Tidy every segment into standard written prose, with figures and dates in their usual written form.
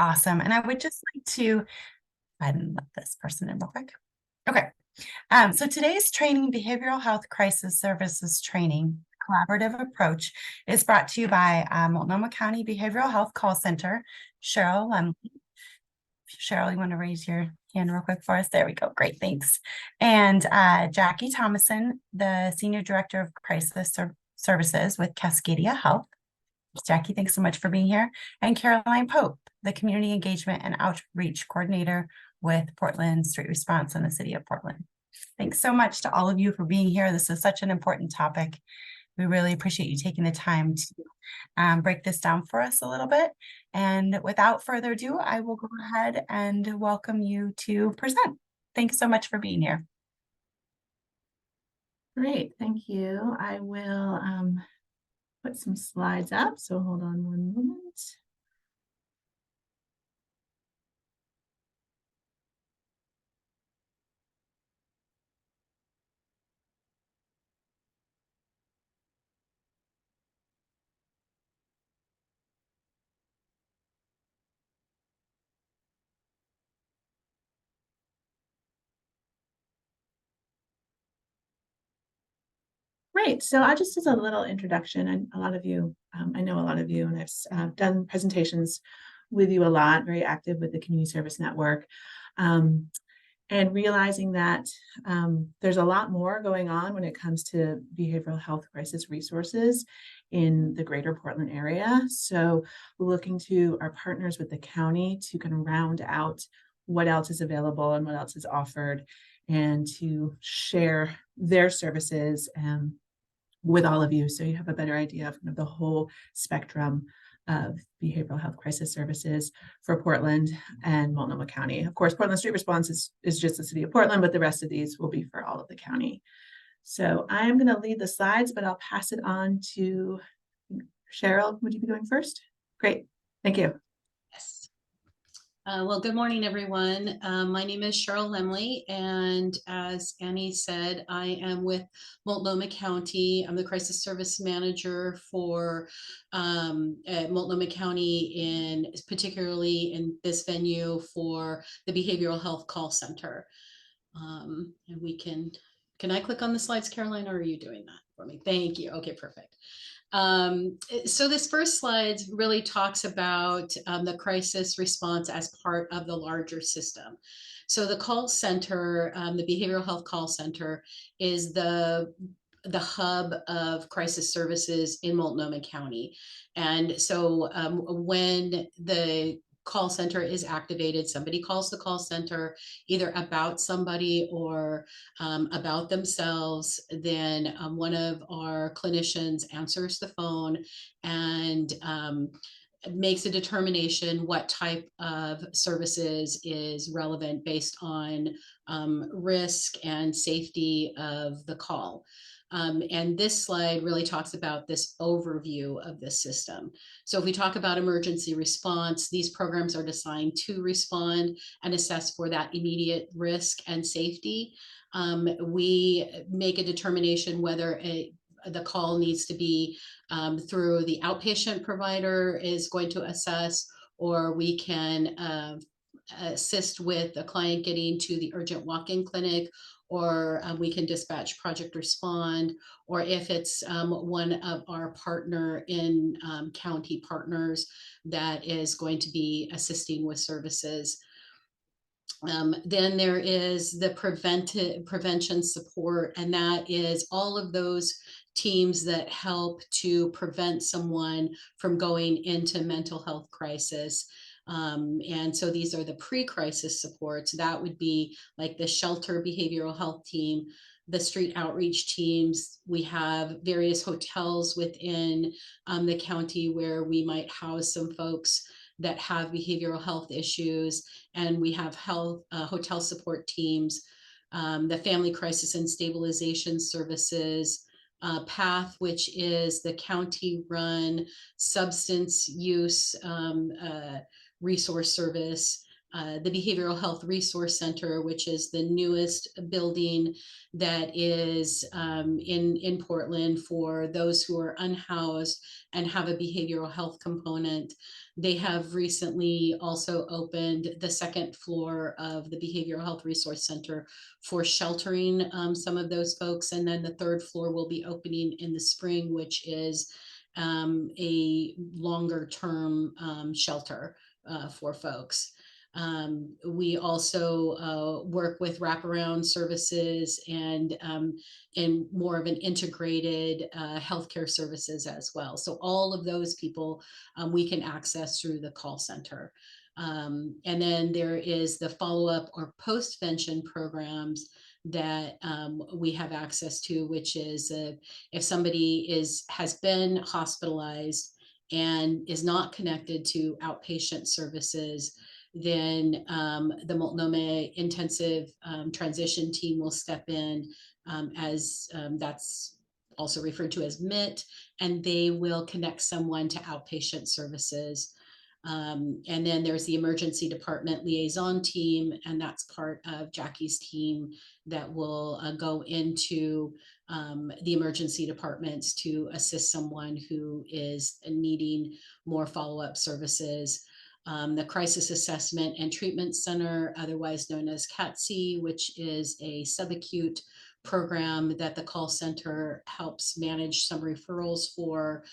Awesome. And I would just like to, I didn't let this person in real quick. Okay. So today's training, Behavioral Health Crisis Services Training, Collaborative Approach, is brought to you by Multnomah County Behavioral Health Call Center, Cheryl Lemley. Cheryl, you want to raise your hand real quick for us? There we go. Great, thanks. And Jackie Thomason, the Senior Director of Crisis Services with Cascadia Health. Jackie, thanks so much for being here. And Caroline Pope, the Community Engagement and Outreach Coordinator with Portland Street Response in the City of Portland. Thanks so much to all of you for being here. This is such an important topic. We really appreciate you taking the time to break this down for us a little bit. And without further ado, I will go ahead and welcome you to present. Thanks so much for being here. Great, thank you. I will put some slides up, so hold on one moment. Great, so I just as a little introduction, and a lot of you, I know a lot of you, and I've done presentations with you a lot, very active with the Community Service Network, and realizing that there's a lot more going on when it comes to behavioral health crisis resources in the greater Portland area. So looking to our partners with the county to kind of round out what else is available and what else is offered, and to share their services with all of you, so you have a better idea of kind of the whole spectrum of behavioral health crisis services for Portland and Multnomah County. Of course, Portland Street Response is just the City of Portland, but the rest of these will be for all of the county. So I'm going to lead the slides, but I'll pass it on to Cheryl. Would you be going first? Great, thank you. Yes. Well, good morning, everyone. My name is Cheryl Lemley, and as Annie said, I am with Multnomah County. I'm the Crisis Service Manager for Multnomah County, particularly in this venue for the Behavioral Health Call Center. And we can I click on the slides, Caroline, or are you doing that for me? Thank you. Okay, perfect. So this first slide really talks about the crisis response as part of the larger system. So the call center, the Behavioral Health Call Center, is the hub of crisis services in Multnomah County. And so when the call center is activated, somebody calls the call center either about somebody or about themselves, then one of our clinicians answers the phone and makes a determination what type of services is relevant based on risk and safety of the call. And this slide really talks about this overview of the system. So if we talk about emergency response, these programs are designed to respond and assess for that immediate risk and safety. We make a determination whether the call needs to be through the outpatient provider is going to assess, or we can assist with a client getting to the urgent walk-in clinic, or we can dispatch Project Respond, or if it's one of our partner in county partners that is going to be assisting with services. Then there is the prevention support, and that is all of those teams that help to prevent someone from going into mental health crisis. And so these are the pre-crisis supports. That would be like the shelter behavioral health team, the street outreach teams. We have various hotels within the county where we might house some folks that have behavioral health issues, and we have hotel support teams, the family crisis and stabilization services, PATH, which is the county-run substance use resource service. the Behavioral Health Resource Center, which is the newest building that is in Portland for those who are unhoused and have a behavioral health component. They have recently also opened the second floor of the Behavioral Health Resource Center for sheltering some of those folks. And then the third floor will be opening in the spring, which is a longer term shelter for folks. We also work with wraparound services and more of an integrated healthcare services as well. So all of those people we can access through the call center. And then there is the follow-up or post-vention programs that we have access to, which is if somebody has been hospitalized and is not connected to outpatient services, then the Multnomah Intensive Transition Team will step in as that's also referred to as MIT, and they will connect someone to outpatient services. And then there's the emergency department liaison team, and that's part of Jackie's team that will go into the emergency departments to assist someone who is needing more follow-up services. The Crisis Assessment and Treatment Center, otherwise known as CATC, which is a subacute program that the call center helps manage some referrals for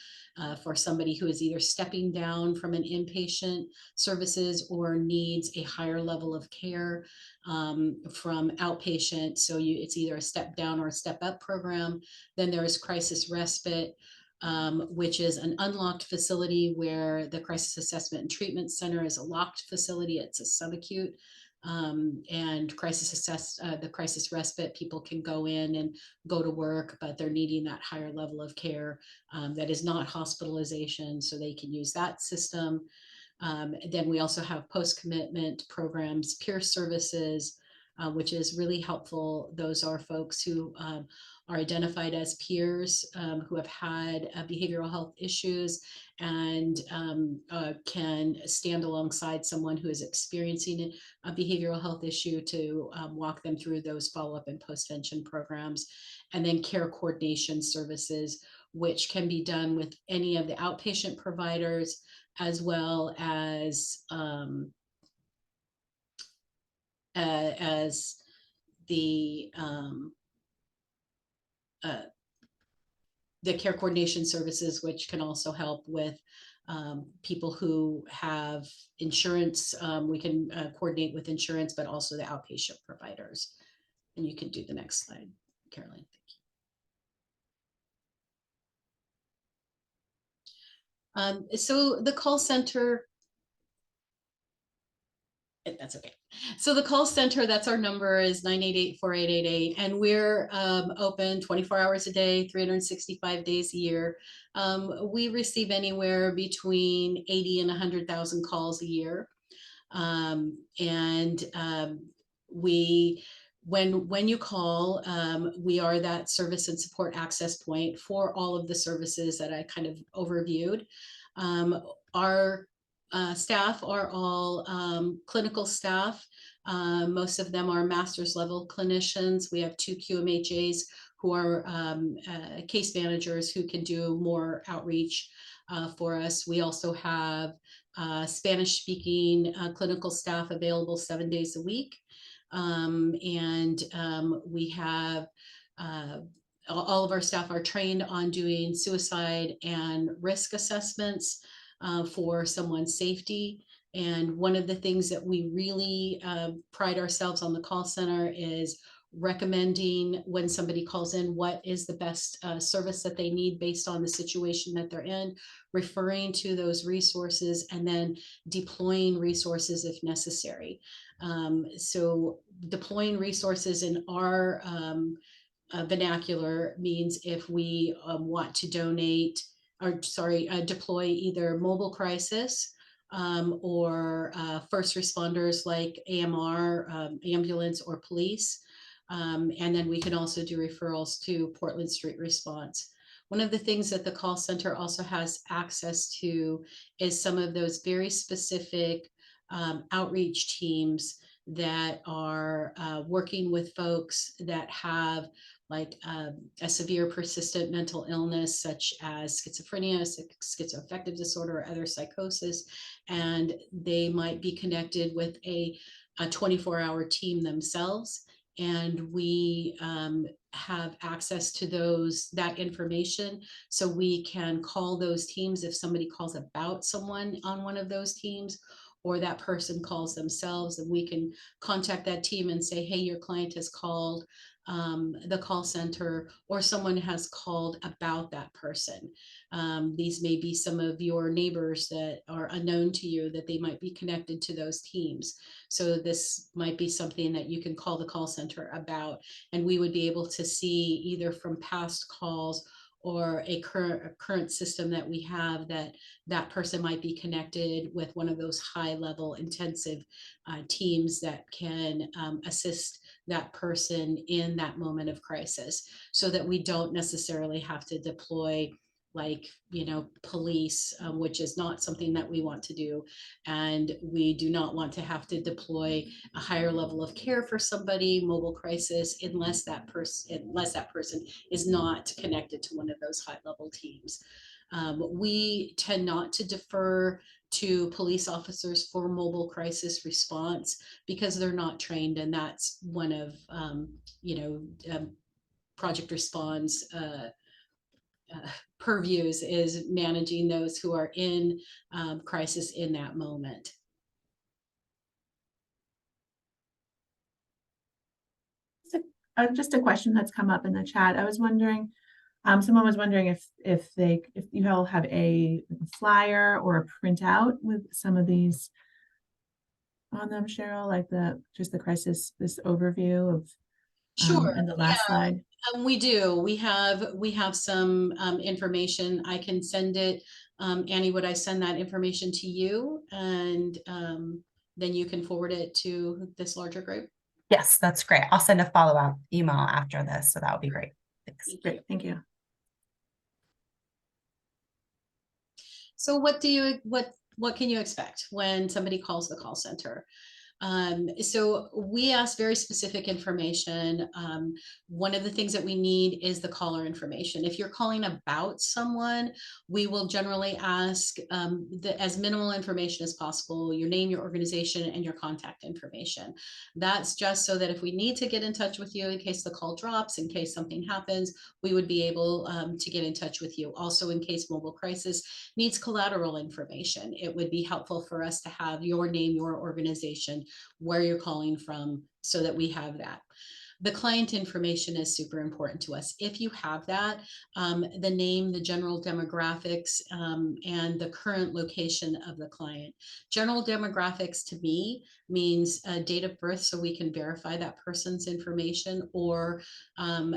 somebody who is either stepping down from an inpatient services or needs a higher level of care from outpatient. So it's either a step down or a step up program. Then there is Crisis Respite, which is an unlocked facility where the Crisis Assessment and Treatment Center is a locked facility. It's a subacute. And the crisis respite, people can go in and go to work, but they're needing that higher level of care that is not hospitalization, so they can use that system. Then we also have post-commitment programs, peer services, which is really helpful. Those are folks who are identified as peers who have had behavioral health issues and can stand alongside someone who is experiencing a behavioral health issue to walk them through those follow-up and post-vention programs. And then care coordination services, which can be done with any of the outpatient providers, as well as the care coordination services, which can also help with people who have insurance. We can coordinate with insurance, but also the outpatient providers. And you can do the next slide, Caroline. Thank you. So the call center, that's okay. So the call center, that's our number, is 988-4888, and we're open 24 hours a day, 365 days a year. We receive anywhere between 80 and 100,000 calls a year. When you call, we are that service and support access point for all of the services that I kind of overviewed. Our staff are all clinical staff. Most of them are master's level clinicians. We have 2 QMHAs who are case managers who can do more outreach for us. We also have Spanish speaking clinical staff available 7 days a week. We have all of our staff are trained on doing suicide and risk assessments for someone's safety. And one of the things that we really pride ourselves on the call center is recommending, when somebody calls in, what is the best service that they need based on the situation that they're in, referring to those resources, and then deploying resources if necessary. So deploying resources in our vernacular means if we want to deploy either mobile crisis or first responders like AMR, ambulance, or police. And then we can also do referrals to Portland Street Response. One of the things that the call center also has access to is some of those very specific outreach teams that are working with folks that have like a severe persistent mental illness such as schizophrenia, schizoaffective disorder, or other psychosis, and they might be connected with a 24-hour team themselves. And we have access to that information, so we can call those teams if somebody calls about someone on one of those teams, or that person calls themselves, and we can contact that team and say, hey, your client has called the call center, or someone has called about that person. These may be some of your neighbors that are unknown to you, that they might be connected to those teams. So this might be something that you can call the call center about, and we would be able to see either from past calls or a current system that we have that person might be connected with one of those high level intensive teams that can assist that person in that moment of crisis, so that we don't necessarily have to deploy like, police, which is not something that we want to do. And we do not want to have to deploy a higher level of care for somebody, mobile crisis, unless that person is not connected to one of those high level teams. We tend not to defer to police officers for mobile crisis response because they're not trained, and that's one of Project Response purviews, is managing those who are in crisis in that moment. Just a question that's come up in the chat. I was wondering, someone was wondering if you all have a flyer or a printout with some of these on them, Cheryl, like just the crisis, this overview of Sure. in the last slide. We do. We have some information. I can send it. Annie, would I send that information to you, and then you can forward it to this larger group? Yes, that's great. I'll send a follow-up email after this, so that would be great. Thanks. Great, thank you. So what can you expect when somebody calls the call center? So we ask very specific information. One of the things that we need is the caller information. If you're calling about someone, we will generally ask as minimal information as possible: your name, your organization, and your contact information. That's just so that if we need to get in touch with you in case the call drops, in case something happens, we would be able to get in touch with you. Also, in case mobile crisis needs collateral information, it would be helpful for us to have your name, your organization, where you're calling from, so that we have that. The client information is super important to us. If you have that, the name, the general demographics, and the current location of the client. General demographics to me means date of birth, so we can verify that person's information, or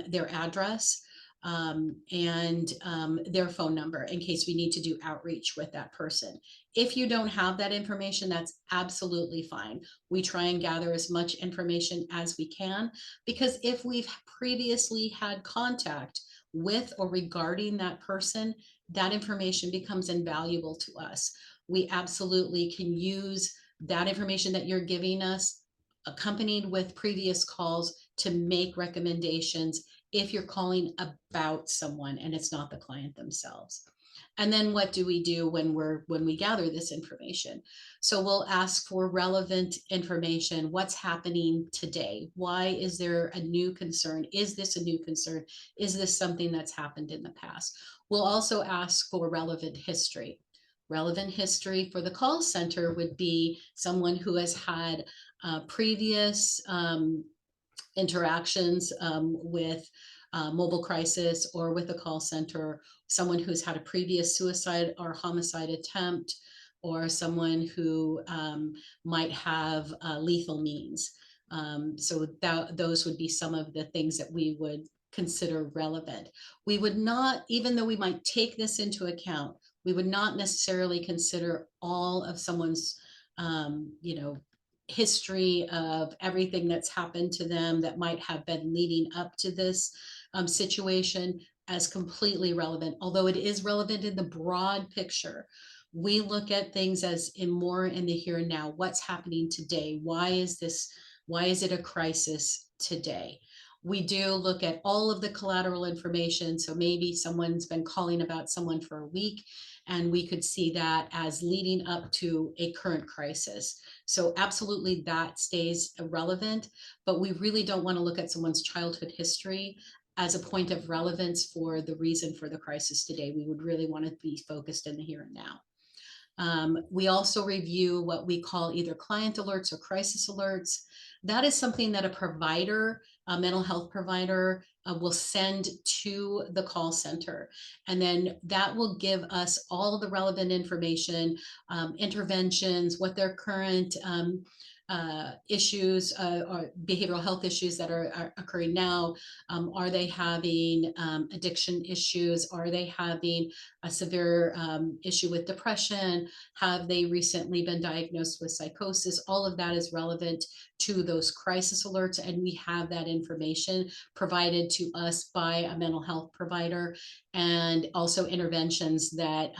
their address, and their phone number in case we need to do outreach with that person. If you don't have that information, that's absolutely fine. We try and gather as much information as we can, because if we've previously had contact with or regarding that person, that information becomes invaluable to us. We absolutely can use that information that you're giving us, accompanied with previous calls, to make recommendations if you're calling about someone and it's not the client themselves. And then what do we do when we gather this information? So we'll ask for relevant information. What's happening today? Why is there a new concern? Is this a new concern? Is this something that's happened in the past? We'll also ask for relevant history. Relevant history for the call center would be someone who has had previous interactions with mobile crisis or with a call center, someone who's had a previous suicide or homicide attempt, or someone who might have lethal means. So those would be some of the things that we would consider relevant. We would not, even though we might take this into account, we would not necessarily consider all of someone's history of everything that's happened to them that might have been leading up to this situation as completely relevant, although it is relevant in the broad picture. We look at things as in more in the here and now. What's happening today? Why is it a crisis today? We do look at all of the collateral information. So maybe someone's been calling about someone for a week, and we could see that as leading up to a current crisis. So absolutely that stays relevant, but we really don't want to look at someone's childhood history as a point of relevance for the reason for the crisis today. We would really want to be focused in the here and now. We also review what we call either client alerts or crisis alerts. That is something that a provider, a mental health provider, will send to the call center. And then that will give us all the relevant information, interventions, what their current issues or behavioral health issues that are occurring now. Are they having addiction issues? Are they having a severe issue with depression? Have they recently been diagnosed with psychosis? All of that is relevant to those crisis alerts, and we have that information provided to us by a mental health provider, and also interventions that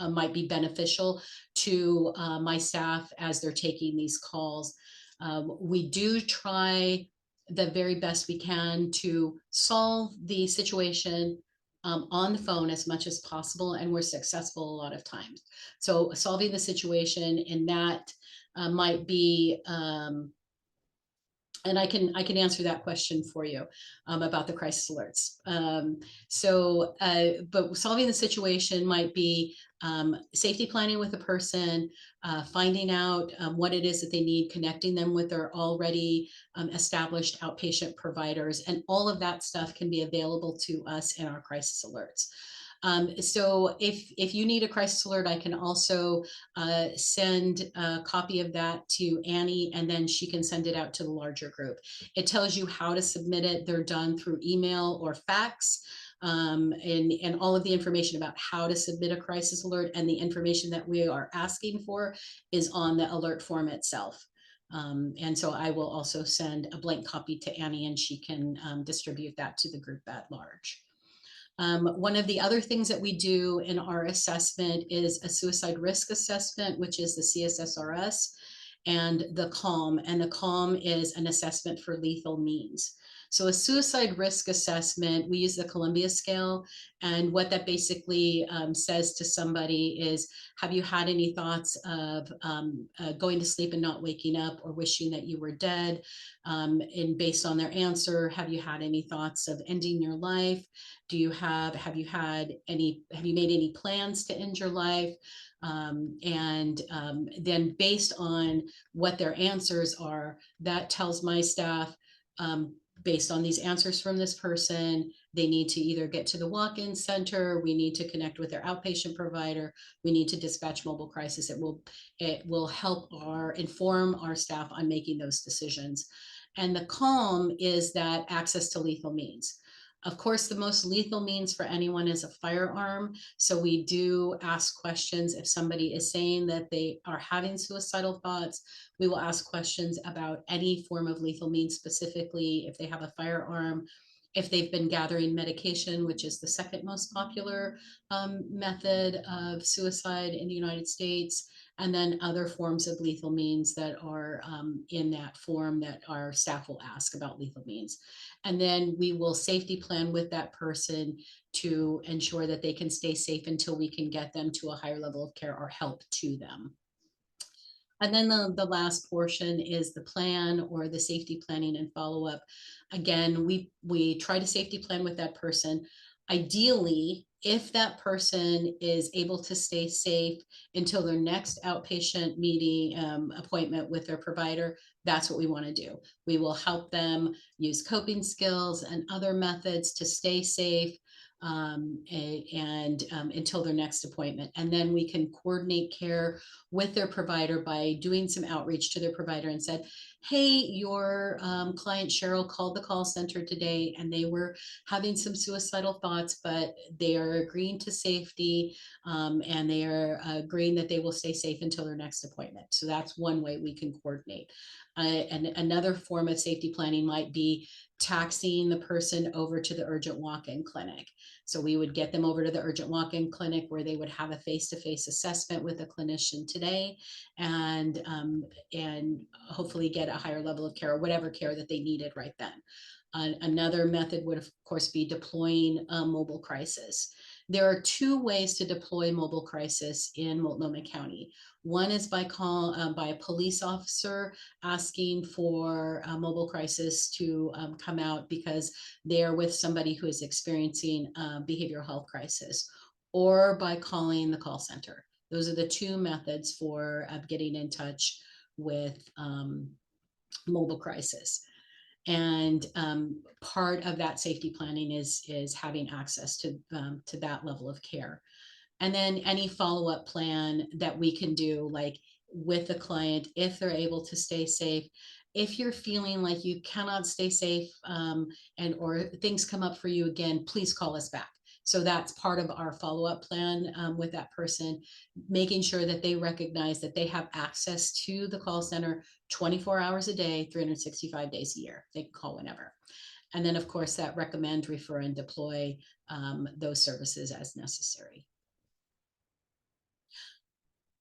might be beneficial to my staff as they're taking these calls. We do try the very best we can to solve the situation on the phone as much as possible, and we're successful a lot of times. So solving the situation, and that might be and I can answer that question for you about the crisis alerts. But solving the situation might be safety planning with a person, finding out what it is that they need, connecting them with their already established outpatient providers, and all of that stuff can be available to us in our crisis alerts. So if you need a crisis alert, I can also send a copy of that to Annie, and then she can send it out to the larger group. It tells you how to submit it. They're done through email or fax. And all of the information about how to submit a crisis alert and the information that we are asking for is on the alert form itself. And so I will also send a blank copy to Annie, and she can distribute that to the group at large. One of the other things that we do in our assessment is a suicide risk assessment, which is the CSSRS, and the CALM. And the CALM is an assessment for lethal means. So a suicide risk assessment, we use the Columbia scale. And what that basically says to somebody is, have you had any thoughts of going to sleep and not waking up, or wishing that you were dead? And based on their answer, have you had any thoughts of ending your life? Have you made any plans to end your life? Then based on what their answers are, that tells my staff, based on these answers from this person, they need to either get to the walk-in center, we need to connect with their outpatient provider, we need to dispatch mobile crisis. It will help inform our staff on making those decisions. And the CALM is that access to lethal means. Of course, the most lethal means for anyone is a firearm. So we do ask questions. If somebody is saying that they are having suicidal thoughts, we will ask questions about any form of lethal means, specifically if they have a firearm, if they've been gathering medication, which is the second most popular method of suicide in the United States, and then other forms of lethal means that are in that form that our staff will ask about lethal means. And then we will safety plan with that person to ensure that they can stay safe until we can get them to a higher level of care or help to them. And then the last portion is the plan, or the safety planning and follow-up. Again, we try to safety plan with that person. Ideally, if that person is able to stay safe until their next outpatient meeting appointment with their provider, that's what we want to do. We will help them use coping skills and other methods to stay safe until their next appointment. And then we can coordinate care with their provider by doing some outreach to their provider and said, hey, your client Cheryl called the call center today, and they were having some suicidal thoughts, but they are agreeing to safety, and they are agreeing that they will stay safe until their next appointment. So that's one way we can coordinate. And another form of safety planning might be taxiing the person over to the urgent walk-in clinic. So we would get them over to the urgent walk-in clinic where they would have a face-to-face assessment with a clinician today, and hopefully get a higher level of care or whatever care that they needed right then. Another method would, of course, be deploying a mobile crisis. There are two ways to deploy mobile crisis in Multnomah County. One is by a police officer asking for a mobile crisis to come out because they're with somebody who is experiencing a behavioral health crisis, or by calling the call center. Those are the two methods for getting in touch with mobile crisis. And part of that safety planning is having access to that level of care. And then any follow-up plan that we can do, like with the client, if they're able to stay safe. If you're feeling like you cannot stay safe or things come up for you again, please call us back. So that's part of our follow-up plan with that person, making sure that they recognize that they have access to the call center 24 hours a day, 365 days a year. They can call whenever. And then, of course, that recommend, refer, and deploy those services as necessary.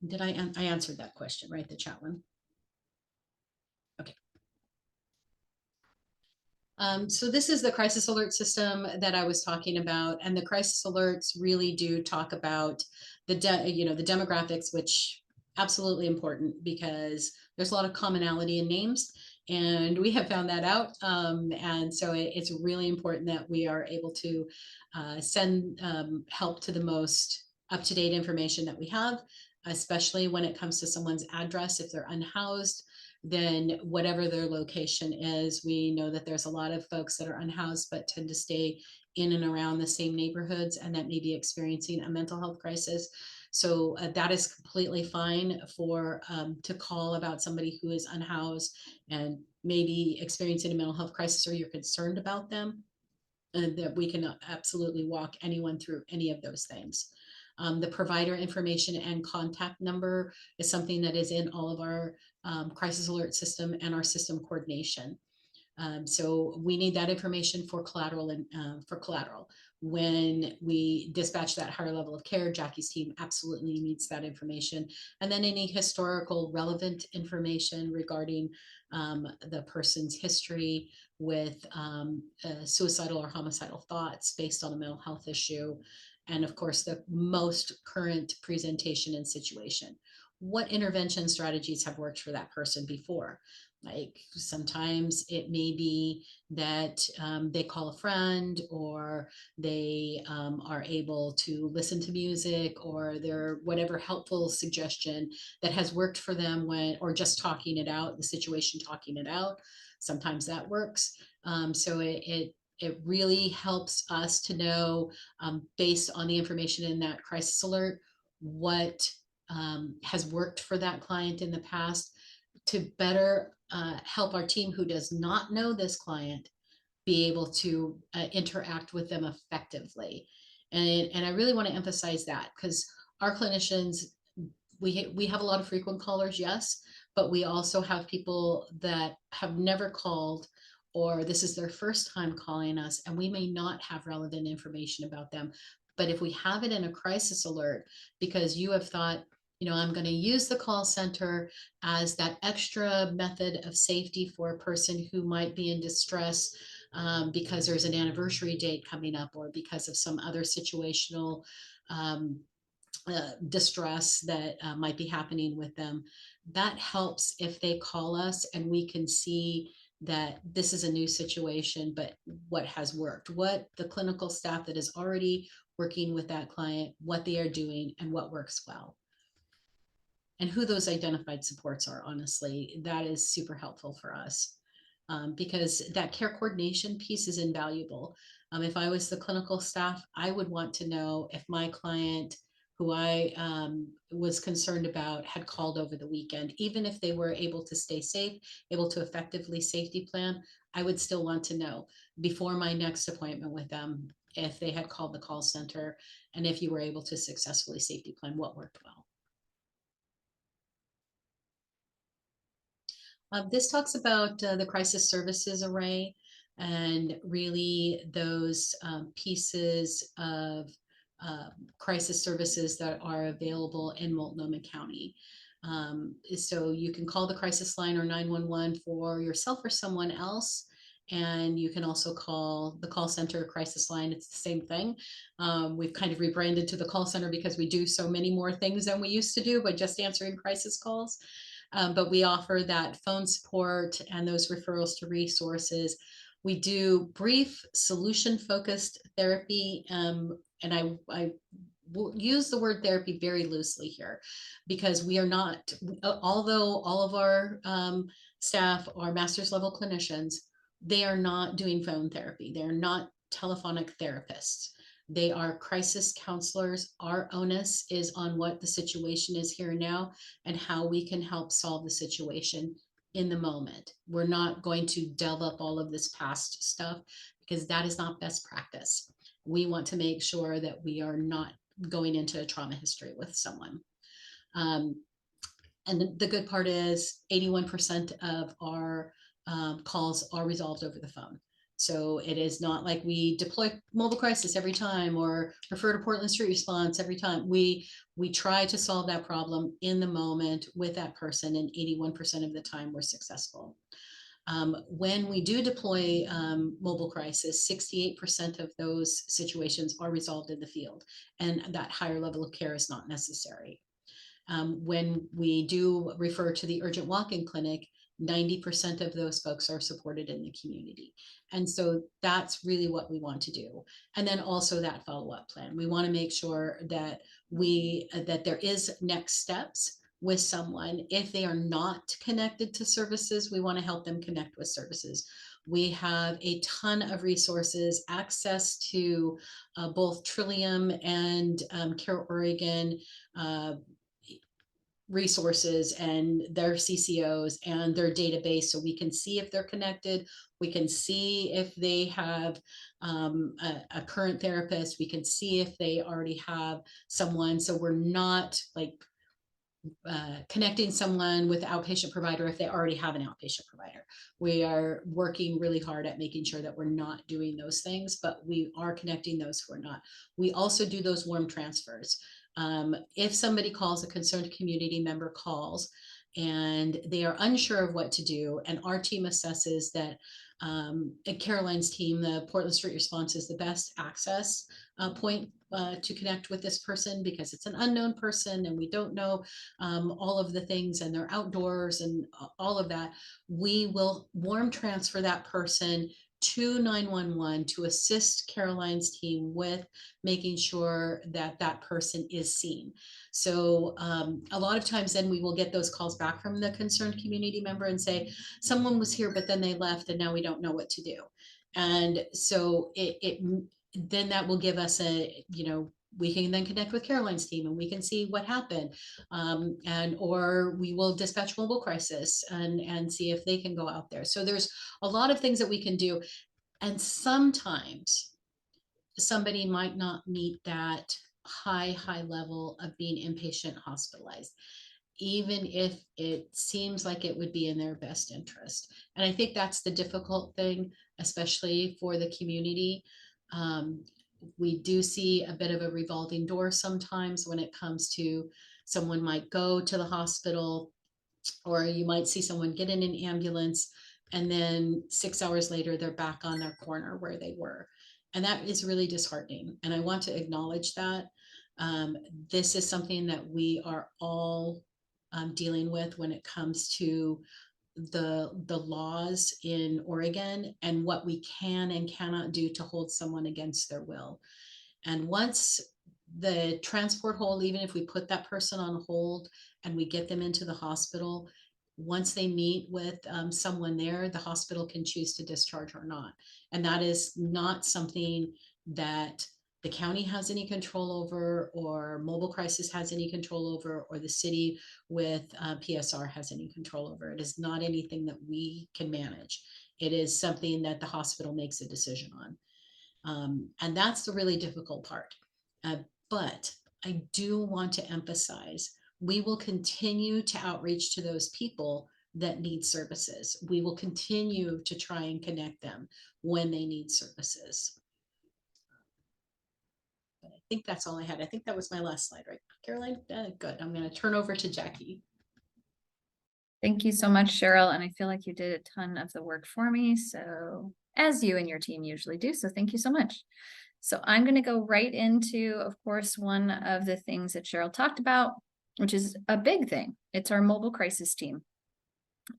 Did I answered that question, right? The chat one. Okay. So this is the crisis alert system that I was talking about, and the crisis alerts really do talk about the demographics, which absolutely important because there's a lot of commonality in names, and we have found that out. And so it's really important that we are able to send help to the most up-to-date information that we have, especially when it comes to someone's address. If they're unhoused, then whatever their location is, we know that there's a lot of folks that are unhoused but tend to stay in and around the same neighborhoods and that may be experiencing a mental health crisis. So that is completely fine for to call about somebody who is unhoused and maybe experiencing a mental health crisis, or you're concerned about them, and that we can absolutely walk anyone through any of those things. The provider information and contact number is something that is in all of our crisis alert system and our system coordination. So we need that information for collateral and when we dispatch that higher level of care. Jackie's team absolutely needs that information, and then any historical relevant information regarding the person's history with suicidal or homicidal thoughts based on a mental health issue, and of course the most current presentation and situation. What intervention strategies have worked for that person before? Like sometimes it may be that they call a friend, or they are able to listen to music, or they're whatever helpful suggestion that has worked for them or just talking it out, the situation, talking it out. Sometimes that works. So it really helps us to know, based on the information in that crisis alert, what has worked for that client in the past, to better help our team who does not know this client be able to interact with them effectively. And I really want to emphasize that, because our clinicians, we have a lot of frequent callers, yes, but we also have people that have never called, or this is their first time calling us, and we may not have relevant information about them. But if we have it in a crisis alert, because you have thought, I'm going to use the call center as that extra method of safety for a person who might be in distress because there's an anniversary date coming up, or because of some other situational distress that might be happening with them. That helps if they call us and we can see that this is a new situation, but what has worked, what the clinical staff that is already working with that client, what they are doing and what works well. And who those identified supports are, honestly, that is super helpful for us, because that care coordination piece is invaluable. If I was the clinical staff, I would want to know if my client, who I was concerned about, had called over the weekend. Even if they were able to stay safe, able to effectively safety plan, I would still want to know before my next appointment with them if they had called the call center, and if you were able to successfully safety plan, what worked well. This talks about the crisis services array and really those pieces of crisis services that are available in Multnomah County. So you can call the crisis line or 911 for yourself or someone else. And you can also call the call center crisis line. It's the same thing. We've kind of rebranded to the call center because we do so many more things than we used to do by just answering crisis calls. But we offer that phone support and those referrals to resources. We do brief solution-focused therapy, and I will use the word therapy very loosely here because we are not, although all of our staff are master's level clinicians, they are not doing phone therapy. They're not telephonic therapists. They are crisis counselors. Our onus is on what the situation is here and now and how we can help solve the situation in the moment. We're not going to delve up all of this past stuff because that is not best practice. We want to make sure that we are not going into a trauma history with someone. And the good part is 81% of our calls are resolved over the phone. So it is not like we deploy mobile crisis every time or refer to Portland Street Response every time. We try to solve that problem in the moment with that person, and 81% of the time we're successful. When we do deploy mobile crisis, 68% of those situations are resolved in the field, and that higher level of care is not necessary. When we do refer to the urgent walk-in clinic, 90% of those folks are supported in the community. And so that's really what we want to do. And then also that follow-up plan. We want to make sure that that there is next steps with someone. If they are not connected to services, we want to help them connect with services. We have a ton of resources, access to both Trillium and Care Oregon resources and their CCOs and their database, so we can see if they're connected. We can see if they have a current therapist. We can see if they already have someone. So we're not like connecting someone with the outpatient provider if they already have an outpatient provider. We are working really hard at making sure that we're not doing those things, but we are connecting those who are not. We also do those warm transfers. If somebody calls, a concerned community member calls, and they are unsure of what to do, and our team assesses that Caroline's team, the Portland Street Response, is the best access point to connect with this person because it's an unknown person and we don't know all of the things, and they're outdoors and all of that. We will warm transfer that person to 911 to assist Caroline's team with making sure that that person is seen. So a lot of times then we will get those calls back from the concerned community member and say, someone was here, but then they left and now we don't know what to do. And so then that will give us a, we can then connect with Caroline's team and we can see what happened. Or we will dispatch mobile crisis and see if they can go out there. So there's a lot of things that we can do. And sometimes somebody might not meet that high level of being inpatient hospitalized, even if it seems like it would be in their best interest. And I think that's the difficult thing, especially for the community. We do see a bit of a revolving door sometimes when it comes to someone might go to the hospital, or you might see someone get in an ambulance and then 6 hours later they're back on their corner where they were. And that is really disheartening. And I want to acknowledge that. This is something that we are all dealing with when it comes to the laws in Oregon and what we can and cannot do to hold someone against their will. And once the transport hold, even if we put that person on hold and we get them into the hospital, once they meet with someone there, the hospital can choose to discharge or not. And that is not something that the county has any control over, or mobile crisis has any control over, or the city with PSR has any control over. It is not anything that we can manage. It is something that the hospital makes a decision on. And that's the really difficult part. But I do want to emphasize, we will continue to outreach to those people that need services. We will continue to try and connect them when they need services. But I think that's all I had. I think that was my last slide, right, Caroline? Good. I'm going to turn over to Jackie. Thank you so much, Cheryl. And I feel like you did a ton of the work for me. So as you and your team usually do. So thank you so much. So I'm going to go right into, of course, one of the things that Cheryl talked about, which is a big thing. It's our mobile crisis team.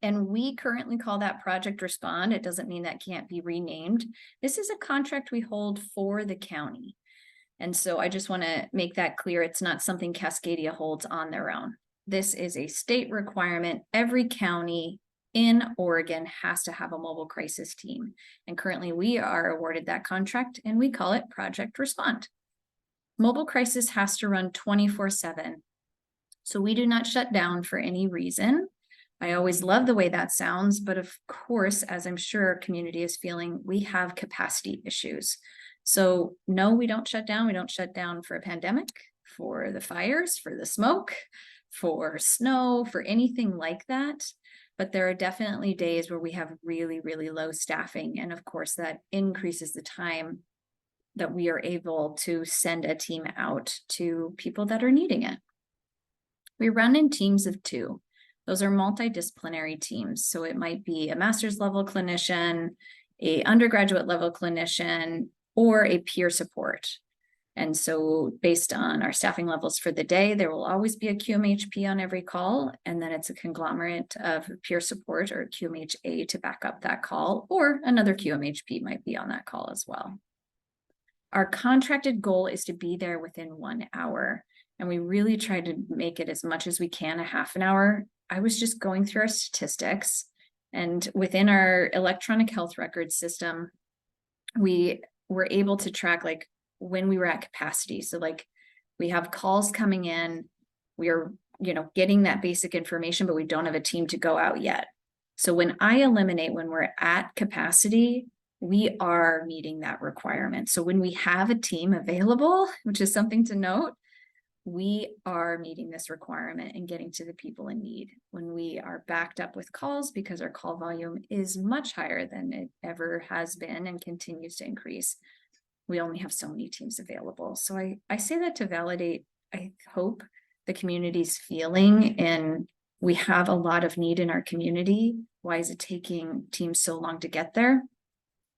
And we currently call that Project Respond. It doesn't mean that can't be renamed. This is a contract we hold for the county. And so I just want to make that clear. It's not something Cascadia holds on their own. This is a state requirement. Every county in Oregon has to have a mobile crisis team. And currently we are awarded that contract and we call it Project Respond. Mobile crisis has to run 24/7. So we do not shut down for any reason. I always love the way that sounds, but of course, as I'm sure our community is feeling, we have capacity issues. So no, we don't shut down. We don't shut down for a pandemic, for the fires, for the smoke, for snow, for anything like that. But there are definitely days where we have really, really low staffing. And of course, that increases the time that we are able to send a team out to people that are needing it. We run in teams of 2. Those are multidisciplinary teams. So it might be a master's level clinician, a undergraduate level clinician, or a peer support. And so based on our staffing levels for the day, there will always be a QMHP on every call. And then it's a conglomerate of peer support or QMHA to back up that call, or another QMHP might be on that call as well. Our contracted goal is to be there within 1 hour. And we really try to make it as much as we can, a half an hour. I was just going through our statistics, and within our electronic health record system, we were able to track like when we were at capacity. So like we have calls coming in, we are, getting that basic information, but we don't have a team to go out yet. So when I eliminate, when we're at capacity, we are meeting that requirement. So when we have a team available, which is something to note, we are meeting this requirement and getting to the people in need. When we are backed up with calls, because our call volume is much higher than it ever has been and continues to increase, we only have so many teams available. So I say that to validate, I hope, the community's feeling, and we have a lot of need in our community. Why is it taking teams so long to get there?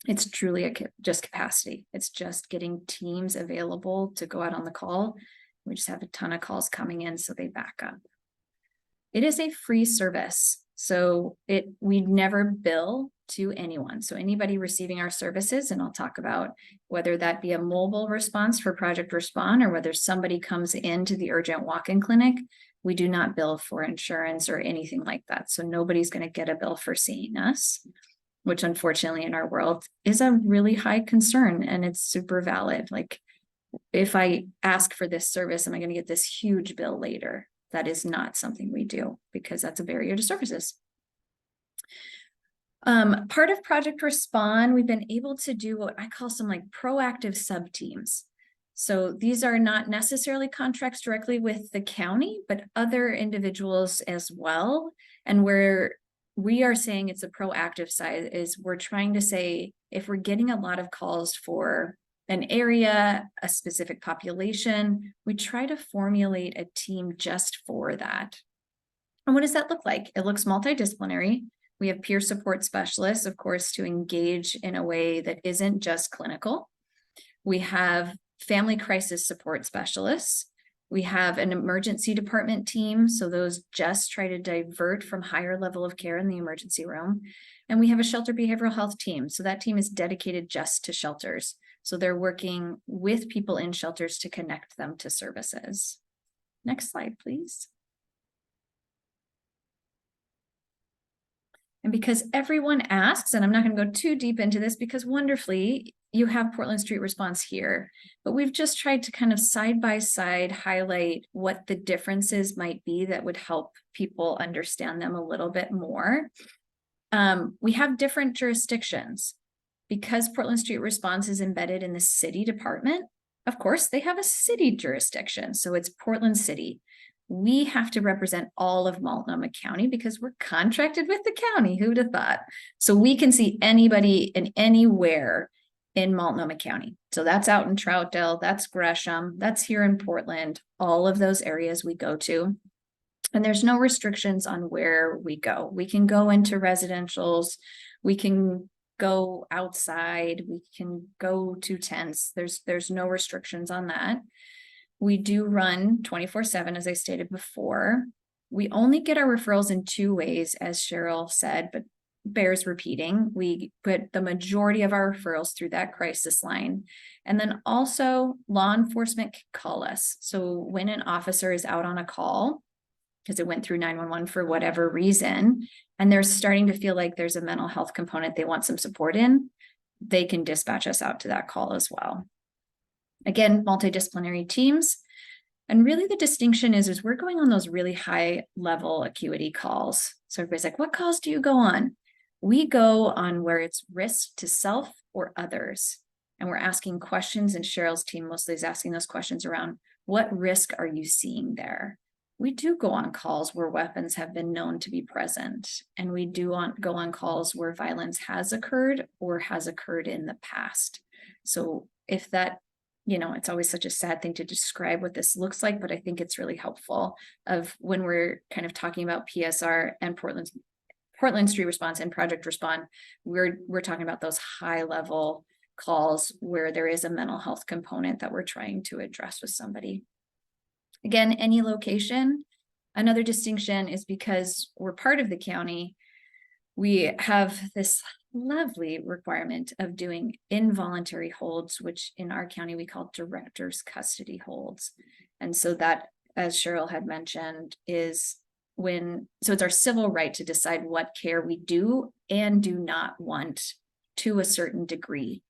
It's truly just capacity. It's just getting teams available to go out on the call. We just have a ton of calls coming in, so they back up. It is a free service, so we never bill to anyone. So anybody receiving our services, and I'll talk about whether that be a mobile response for Project Respond or whether somebody comes into the urgent walk-in clinic, we do not bill for insurance or anything like that. So nobody's going to get a bill for seeing us, which unfortunately in our world is a really high concern, and it's super valid. Like, if I ask for this service, am I going to get this huge bill later? That is not something we do because that's a barrier to services. Part of Project Respond, we've been able to do what I call some like proactive sub-teams. So these are not necessarily contracts directly with the county, but other individuals as well. And where we are saying it's a proactive side is we're trying to say, if we're getting a lot of calls for an area, a specific population, we try to formulate a team just for that. And what does that look like? It looks multidisciplinary. We have peer support specialists, of course, to engage in a way that isn't just clinical. We have family crisis support specialists. We have an emergency department team. So those just try to divert from higher level of care in the emergency room. And we have a shelter behavioral health team. So that team is dedicated just to shelters. So they're working with people in shelters to connect them to services. Next slide, please. And because everyone asks, and I'm not going to go too deep into this because wonderfully you have Portland Street Response here, but we've just tried to kind of side by side highlight what the differences might be that would help people understand them a little bit more. We have different jurisdictions. Because Portland Street Response is embedded in the city department, of course, they have a city jurisdiction. So it's Portland City. we have to represent all of Multnomah County because we're contracted with the county. Who'd have thought? So we can see anybody and anywhere in Multnomah County. So that's out in Troutdale, that's Gresham, that's here in Portland, all of those areas we go to. And there's no restrictions on where we go. We can go into residentials, we can go outside, we can go to tents. There's no restrictions on that. We do run 24/7, as I stated before. We only get our referrals in two ways, as Cheryl said, but bears repeating. We put the majority of our referrals through that crisis line. And then also law enforcement can call us. So when an officer is out on a call, because it went through 911 for whatever reason, and they're starting to feel like there's a mental health component they want some support in, they can dispatch us out to that call as well. Again, multidisciplinary teams. And really the distinction is we're going on those really high level acuity calls. So everybody's like, what calls do you go on? We go on where it's risk to self or others. And we're asking questions, and Cheryl's team mostly is asking those questions around what risk are you seeing there? We do go on calls where weapons have been known to be present. And we do go on calls where violence has occurred or has occurred in the past. So if that, it's always such a sad thing to describe what this looks like, but I think it's really helpful of when we're kind of talking about PSR and Portland Street Response and Project Respond, we're talking about those high level calls where there is a mental health component that we're trying to address with somebody. Again, any location. Another distinction is because we're part of the county, we have this lovely requirement of doing involuntary holds, which in our county we call director's custody holds. And so that, as Cheryl had mentioned, is so it's our civil right to decide what care we do and do not want to a certain degree.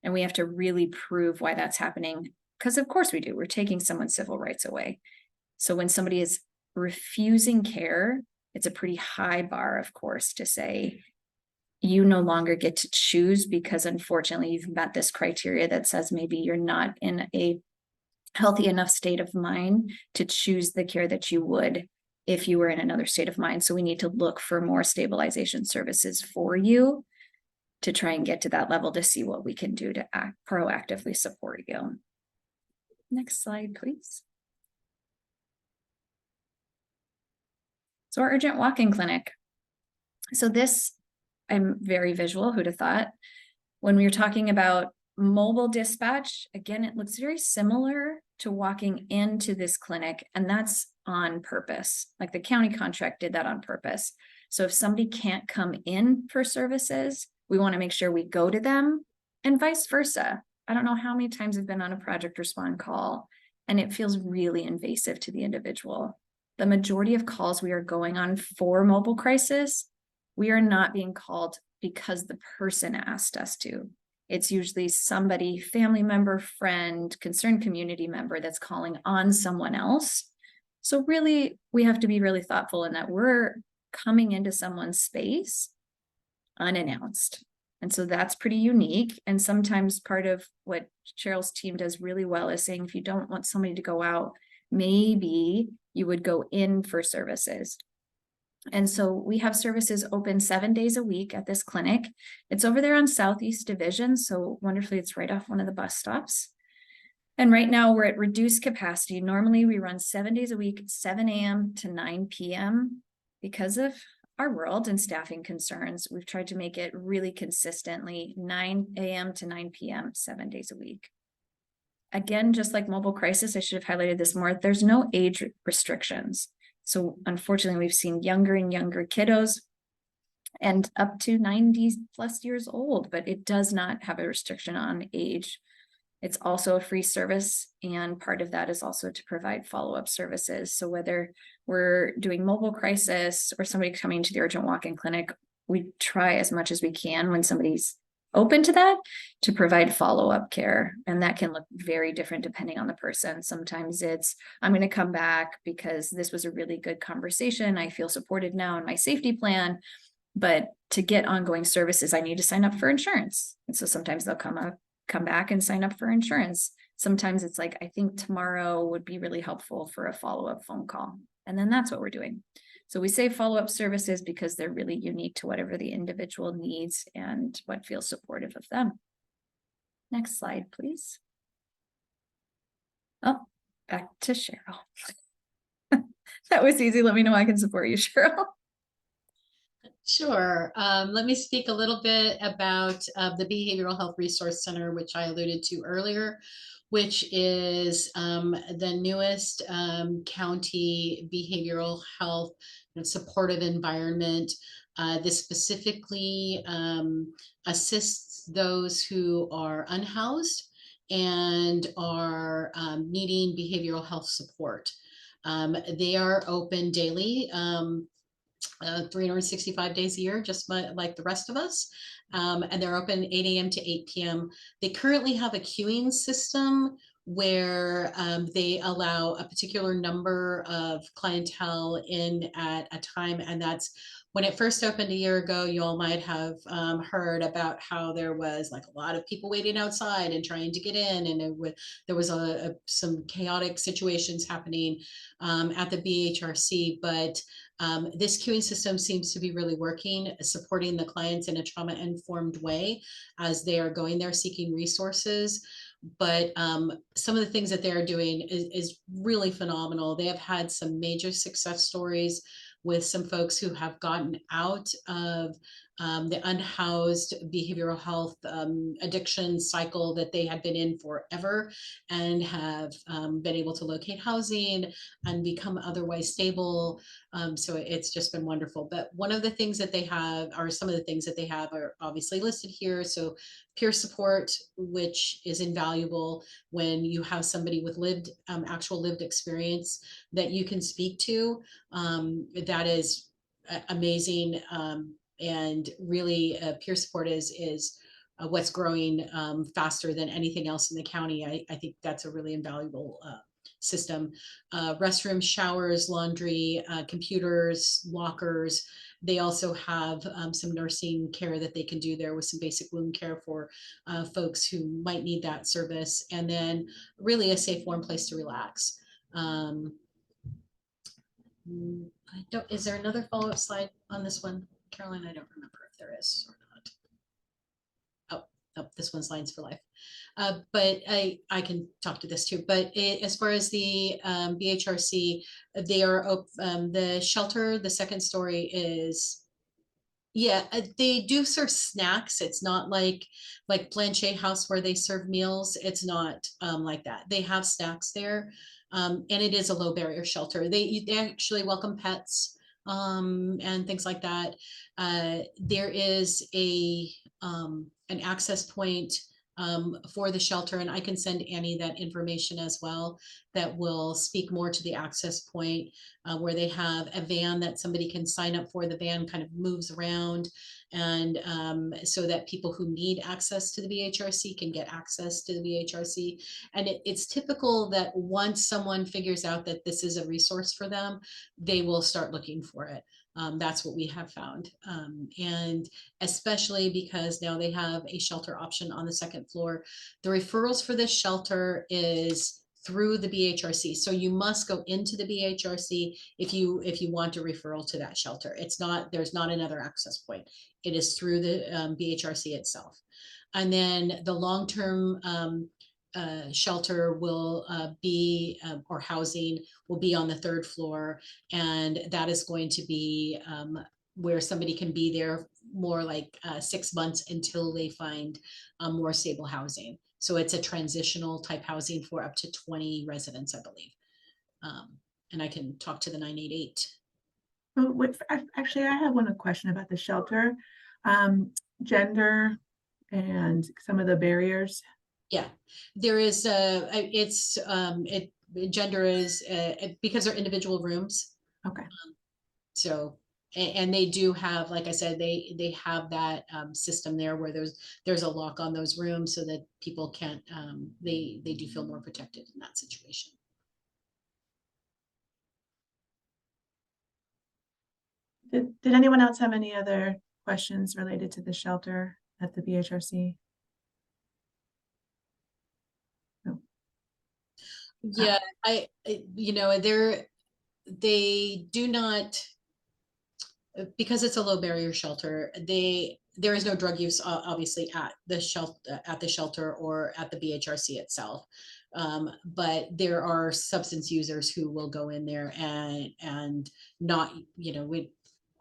And we have to really prove why that's happening, because of course we do. We're taking someone's civil rights away. So when somebody is refusing care, it's a pretty high bar, of course, to say, you no longer get to choose because unfortunately you've met this criteria that says maybe you're not in a healthy enough state of mind to choose the care that you would if you were in another state of mind. So we need to look for more stabilization services for you to try and get to that level to see what we can do to proactively support you. Next slide, please. So our urgent walk-in clinic. So this, I'm very visual, who'd have thought? When we were talking about mobile dispatch, again, it looks very similar to walking into this clinic, and that's on purpose. Like the county contract did that on purpose. So if somebody can't come in for services, we want to make sure we go to them, and vice versa. I don't know how many times I've been on a Project Respond call, and it feels really invasive to the individual. The majority of calls we are going on for mobile crisis, we are not being called because the person asked us to. It's usually somebody, family member, friend, concerned community member that's calling on someone else. So really, we have to be really thoughtful in that we're coming into someone's space unannounced. And so that's pretty unique. And sometimes part of what Cheryl's team does really well is saying, if you don't want somebody to go out, maybe you would go in for services. And so we have services open 7 days a week at this clinic. It's over there on Southeast Division. So wonderfully, it's right off one of the bus stops. And right now we're at reduced capacity. Normally we run 7 days a week, 7 a.m. to 9 p.m. Because of our world and staffing concerns, we've tried to make it really consistently 9 a.m. to 9 p.m. 7 days a week. Again, just like mobile crisis, I should have highlighted this more. There's no age restrictions. So unfortunately, we've seen younger and younger kiddos and up to 90 plus years old, but it does not have a restriction on age. It's also a free service, and part of that is also to provide follow-up services. So whether we're doing mobile crisis or somebody coming to the urgent walk-in clinic, we try as much as we can when somebody's open to that to provide follow-up care. And that can look very different depending on the person. Sometimes it's, I'm going to come back because this was a really good conversation. I feel supported now in my safety plan, but to get ongoing services, I need to sign up for insurance. And so sometimes they'll come back and sign up for insurance. Sometimes it's like, I think tomorrow would be really helpful for a follow-up phone call. And then that's what we're doing. So we say follow-up services because they're really unique to whatever the individual needs and what feels supportive of them. Next slide, please. Oh, back to Cheryl. That was easy. Let me know how I can support you, Cheryl. Sure. Let me speak a little bit about the Behavioral Health Resource Center, which I alluded to earlier, which is the newest county behavioral health and supportive environment. This specifically assists those who are unhoused and are needing behavioral health support. They are open daily. 365 days a year, just like the rest of us. And they're open 8 a.m. to 8 p.m. They currently have a queuing system where they allow a particular number of clientele in at a time. And that's when it first opened a year ago, you all might have heard about how there was like a lot of people waiting outside and trying to get in. And there was some chaotic situations happening at the BHRC, but this queuing system seems to be really working, supporting the clients in a trauma-informed way as they are going there seeking resources. But some of the things that they're doing is really phenomenal. They have had some major success stories with some folks who have gotten out of the unhoused behavioral health addiction cycle that they had been in forever and have been able to locate housing and become otherwise stable. So it's just been wonderful. But one of the things that they have, or some of the things that they have, are obviously listed here. So peer support, which is invaluable when you have somebody with actual lived experience that you can speak to. That is amazing. And really peer support is what's growing faster than anything else in the county. I think that's a really invaluable system. Restrooms, showers, laundry, computers, lockers. They also have some nursing care that they can do there with some basic wound care for folks who might need that service. And then really a safe, warm place to relax. Is there another follow-up slide on this one, Caroline? I don't remember if there is or not. Oh, this one's Lines for Life. But I can talk to this too. But as far as the BHRC, they are the shelter. The second story is, yeah, they do serve snacks. It's not like Blanchet House where they serve meals. It's not like that. They have snacks there, and it is a low barrier shelter. They actually welcome pets and things like that. There is an access point for the shelter, and I can send Annie that information as well, that will speak more to the access point where they have a van that somebody can sign up for. The van kind of moves around, and so that people who need access to the BHRC can get access to the BHRC. And it's typical that once someone figures out that this is a resource for them, they will start looking for it. That's what we have found. And especially because now they have a shelter option on the second floor. The referrals for this shelter is through the BHRC. So you must go into the BHRC if you want a referral to that shelter. There's not another access point. It is through the BHRC itself. And then the long-term shelter will be, or housing will be on the third floor. And that is going to be where somebody can be there more like 6 months until they find more stable housing. So it's a transitional type housing for up to 20 residents, I believe. And I can talk to the 988. Actually, I have one question about the shelter, gender and some of the barriers. Yeah, there is gender is because they're individual rooms. Okay. So, and they do have, like I said, they have that system there where there's a lock on those rooms so that people can't, they do feel more protected in that situation. Did anyone else have any other questions related to the shelter at the BHRC? No. Yeah, you know, they do not, because it's a low barrier shelter, there is no drug use obviously at the shelter or at the BHRC itself. But there are substance users who will go in there and not,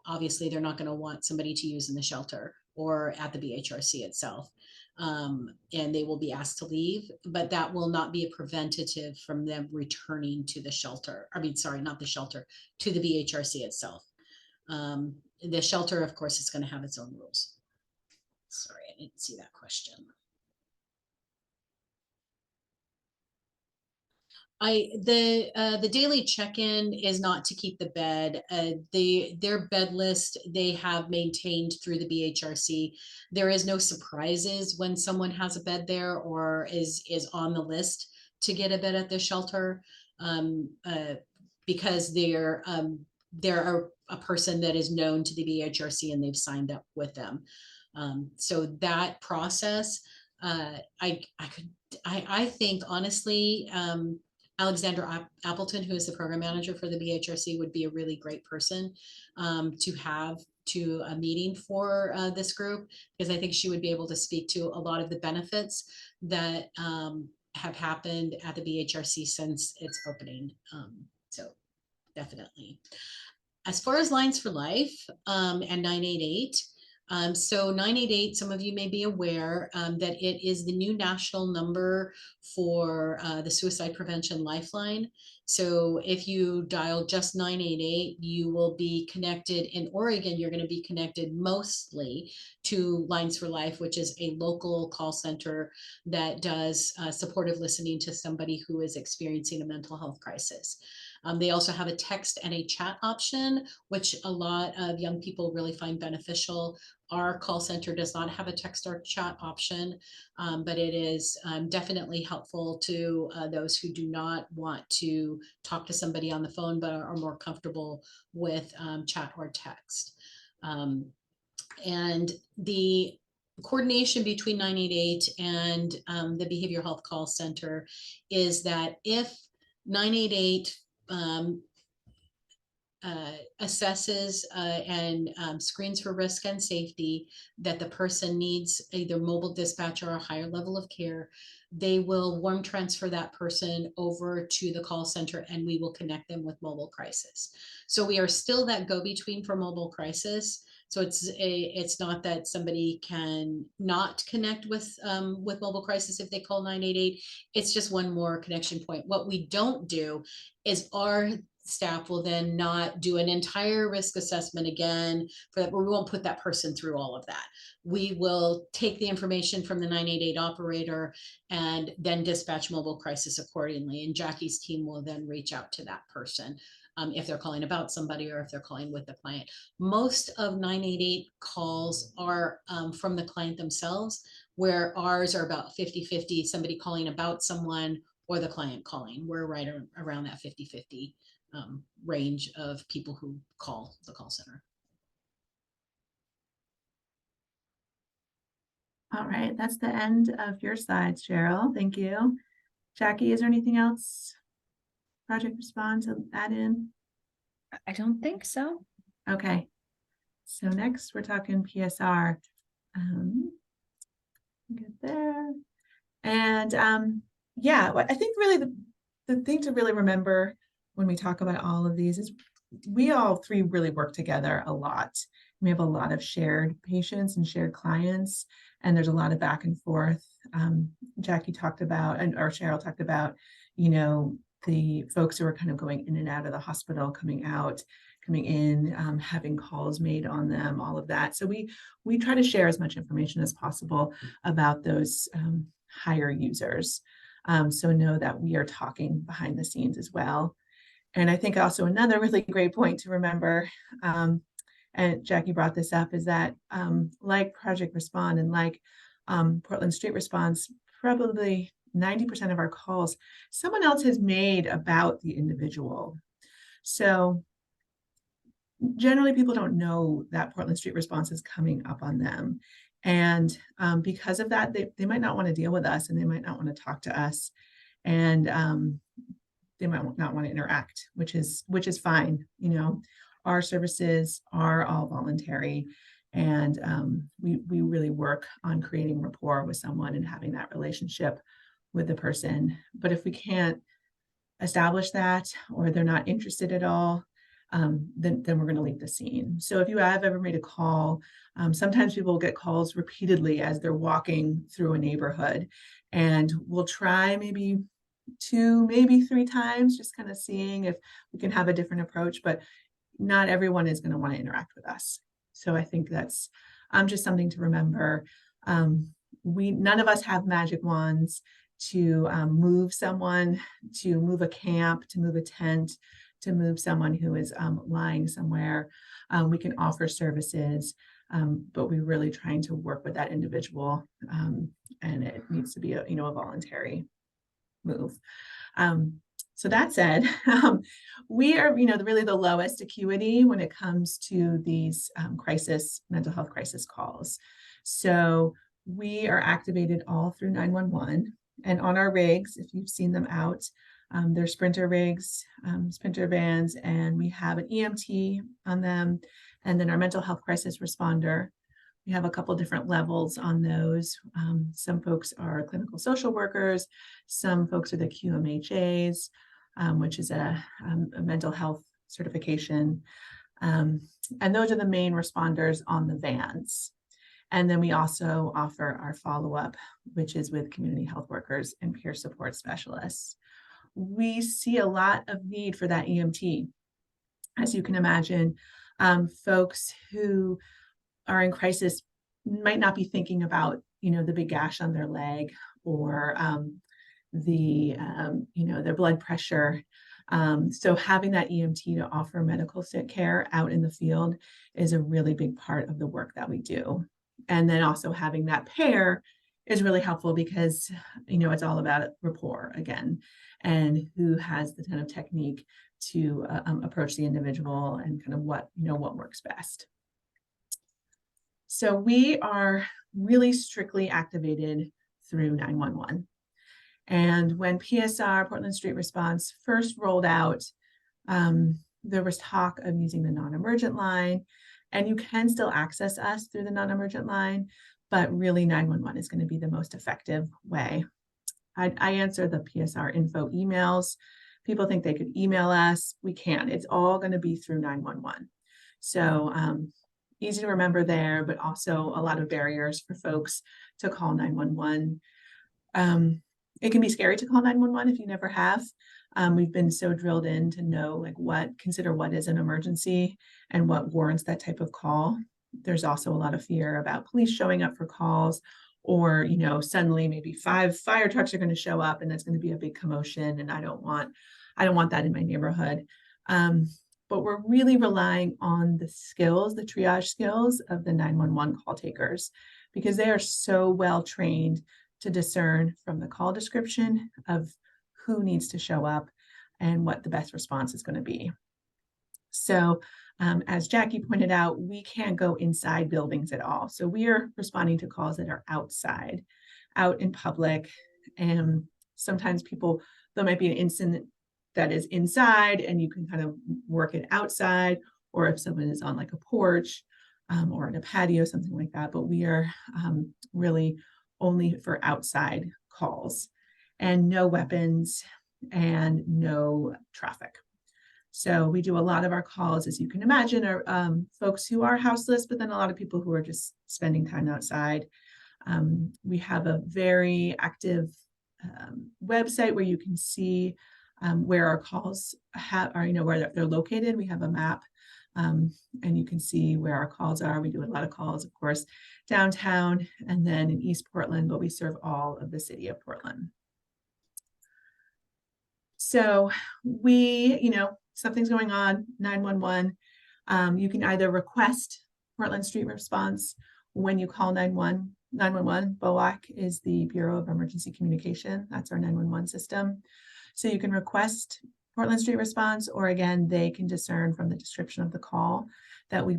obviously they're not going to want somebody to use in the shelter or at the BHRC itself. And they will be asked to leave, but that will not be a preventative from them returning to the shelter. I mean, sorry, not the shelter, to the BHRC itself. The shelter, of course, is going to have its own rules. Sorry, I didn't see that question. The daily check-in is not to keep the bed. Their bed list they have maintained through the BHRC. There is no surprises when someone has a bed there or is on the list to get a bed at the shelter, because they're a person that is known to the BHRC and they've signed up with them. So that process, I think honestly, Alexander Appleton, who is the program manager for the BHRC, would be a really great person to have to a meeting for this group, because I think she would be able to speak to a lot of the benefits that have happened at the BHRC since its opening. So definitely. As far as Lines for Life and 988, so 988, some of you may be aware that it is the new national number for the suicide prevention lifeline. So if you dial just 988, you will be connected. In Oregon, you're going to be connected mostly to Lines for Life, which is a local call center that does supportive listening to somebody who is experiencing a mental health crisis. They also have a text and a chat option, which a lot of young people really find beneficial. Our call center does not have a text or chat option, but it is definitely helpful to those who do not want to talk to somebody on the phone, but are more comfortable with chat or text. And the coordination between 988 and the Behavioral Health Call Center is that if 988 assesses and screens for risk and safety that the person needs either mobile dispatch or a higher level of care, they will warm transfer that person over to the call center and we will connect them with mobile crisis. So we are still that go-between for mobile crisis. So it's not that somebody can not connect with mobile crisis if they call 988. It's just one more connection point. What we don't do is our staff will then not do an entire risk assessment again for that. We won't put that person through all of that. We will take the information from the 988 operator and then dispatch mobile crisis accordingly. And Jackie's team will then reach out to that person if they're calling about somebody or if they're calling with the client. Most of 988 calls are from the client themselves, where ours are about 50-50, somebody calling about someone or the client calling. We're right around that 50-50 range of people who call the call center. All right, that's the end of your slides, Cheryl. Thank you. Jackie, is there anything else Project Respond to add in? I don't think so. Okay, so next we're talking PSR. Get there. And yeah, I think really the thing to really remember when we talk about all of these is we all three really work together a lot. We have a lot of shared patients and shared clients, and there's a lot of back and forth. Jackie talked about, or Cheryl talked about, the folks who are kind of going in and out of the hospital, coming out, coming in, having calls made on them, all of that. So we try to share as much information as possible about those higher users. So know that we are talking behind the scenes as well. And I think also another really great point to remember, and Jackie brought this up, is that like Project Respond and like Portland Street Response, probably 90% of our calls, someone else has made about the individual. So generally people don't know that Portland Street Response is coming up on them. And because of that, they might not want to deal with us and they might not want to talk to us. And they might not want to interact, which is fine. You know, our services are all voluntary, and we really work on creating rapport with someone and having that relationship with the person. But if we can't establish that, or they're not interested at all, then we're going to leave the scene. So if you have ever made a call, sometimes people get calls repeatedly as they're walking through a neighborhood, and we'll try maybe 2, maybe 3 times, just kind of seeing if we can have a different approach, but not everyone is going to want to interact with us. So I think that's just something to remember. None of us have magic wands to move someone, to move a camp, to move a tent, to move someone who is lying somewhere. We can offer services, but we're really trying to work with that individual, and it needs to be a voluntary move. So that said, we are, really the lowest acuity when it comes to these mental health crisis calls. So we are activated all through 911, and on our rigs, if you've seen them out, they're Sprinter rigs, Sprinter vans, and we have an EMT on them, and then our mental health crisis responder. We have a couple different levels on those. Some folks are clinical social workers, some folks are the QMHAs, which is a mental health certification. And those are the main responders on the vans. And then we also offer our follow-up, which is with community health workers and peer support specialists. We see a lot of need for that EMT. As you can imagine, folks who are in crisis might not be thinking about, the big gash on their leg, or their blood pressure. So having that EMT to offer medical care out in the field is a really big part of the work that we do. And then also having that pair is really helpful because, it's all about rapport again, and who has the kind of technique to approach the individual and kind of what works best. So we are really strictly activated through 911. And when PSR, Portland Street Response, first rolled out, there was talk of using the non-emergent line, and you can still access us through the non-emergent line, but really 911 is going to be the most effective way. I answer the PSR info emails. People think they could email us. We can't. It's all going to be through 911. So easy to remember there, but also a lot of barriers for folks to call 911. It can be scary to call 911 if you never have. We've been so drilled in to know consider what is an emergency and what warrants that type of call. There's also a lot of fear about police showing up for calls, or, suddenly maybe 5 fire trucks are going to show up and that's going to be a big commotion. And I don't want that in my neighborhood. But we're really relying on the skills, the triage skills of the 911 call takers, because they are so well trained to discern from the call description of who needs to show up and what the best response is going to be. So as Jackie pointed out, we can't go inside buildings at all. So we are responding to calls that are outside, out in public. And sometimes there might be an incident that is inside and you can kind of work it outside, or if someone is on like a porch or in a patio, something like that. But we are really only for outside calls, and no weapons and no traffic. So we do a lot of our calls, as you can imagine, are folks who are houseless, but then a lot of people who are just spending time outside. We have a very active website where you can see where our calls are, where they're located. We have a map, and you can see where our calls are. We do a lot of calls, of course, downtown and then in East Portland, but we serve all of the city of Portland. So something's going on, 911. You can either request Portland Street Response when you call 911. BOAC is the Bureau of Emergency Communication. That's our 911 system. So you can request Portland Street Response, or again, they can discern from the description of the call that we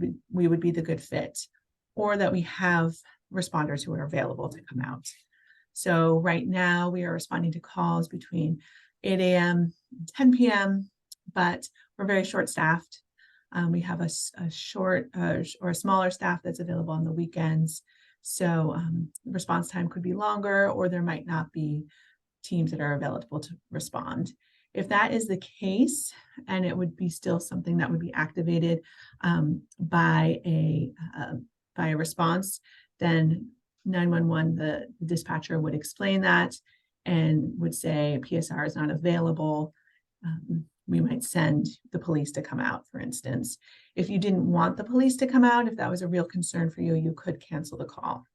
would be the good fit, or that we have responders who are available to come out. So right now we are responding to calls between 8 a.m., 10 p.m., but we're very short-staffed. We have a short or a smaller staff that's available on the weekends. So response time could be longer, or there might not be teams that are available to respond. If that is the case, and it would be still something that would be activated by a response, then 911, the dispatcher would explain that and would say PSR is not available. We might send the police to come out, for instance. If you didn't want the police to come out, if that was a real concern for you, you could cancel the call.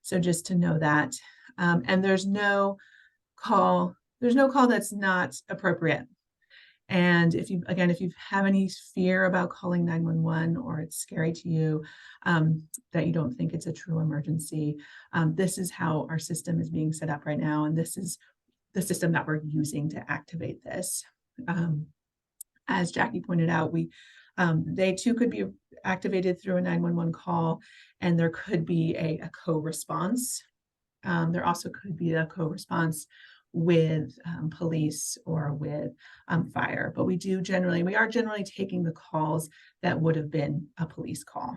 So just to know that. And there's no call that's not appropriate. And if you have any fear about calling 911, or it's scary to you, that you don't think it's a true emergency, this is how our system is being set up right now. And this is the system that we're using to activate this. As Jackie pointed out, they too could be activated through a 911 call, and there could be a co-response. There also could be a co-response with police or with fire, but we are generally taking the calls that would have been a police call.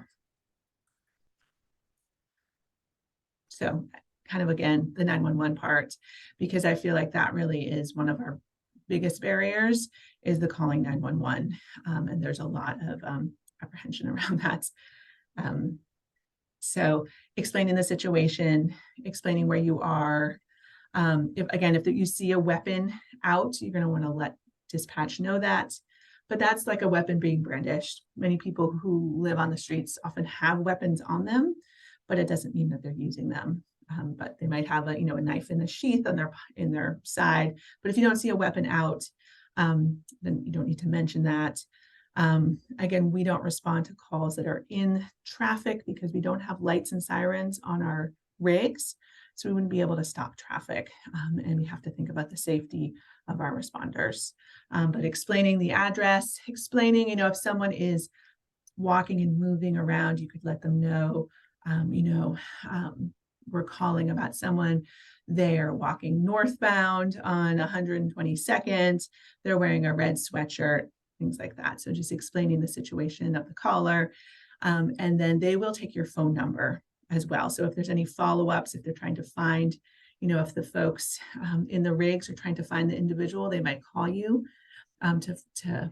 So kind of, again, the 911 part, because I feel like that really is one of our biggest barriers, is the calling 911. And there's a lot of apprehension around that. So explaining the situation, explaining where you are. If you see a weapon out, you're going to want to let dispatch know that. But that's like a weapon being brandished. Many people who live on the streets often have weapons on them, but it doesn't mean that they're using them. But they might have a knife in the sheath on their side. But if you don't see a weapon out, then you don't need to mention that. Again, we don't respond to calls that are in traffic because we don't have lights and sirens on our rigs. So we wouldn't be able to stop traffic, and we have to think about the safety of our responders. But explaining the address, explaining, if someone is walking and moving around, you could let them know, we're calling about someone. They're walking northbound on 122nd. They're wearing a red sweatshirt, things like that. So just explaining the situation of the caller. And then they will take your phone number as well. So if there's any follow-ups, if they're trying to find, if the folks in the rigs are trying to find the individual, they might call you to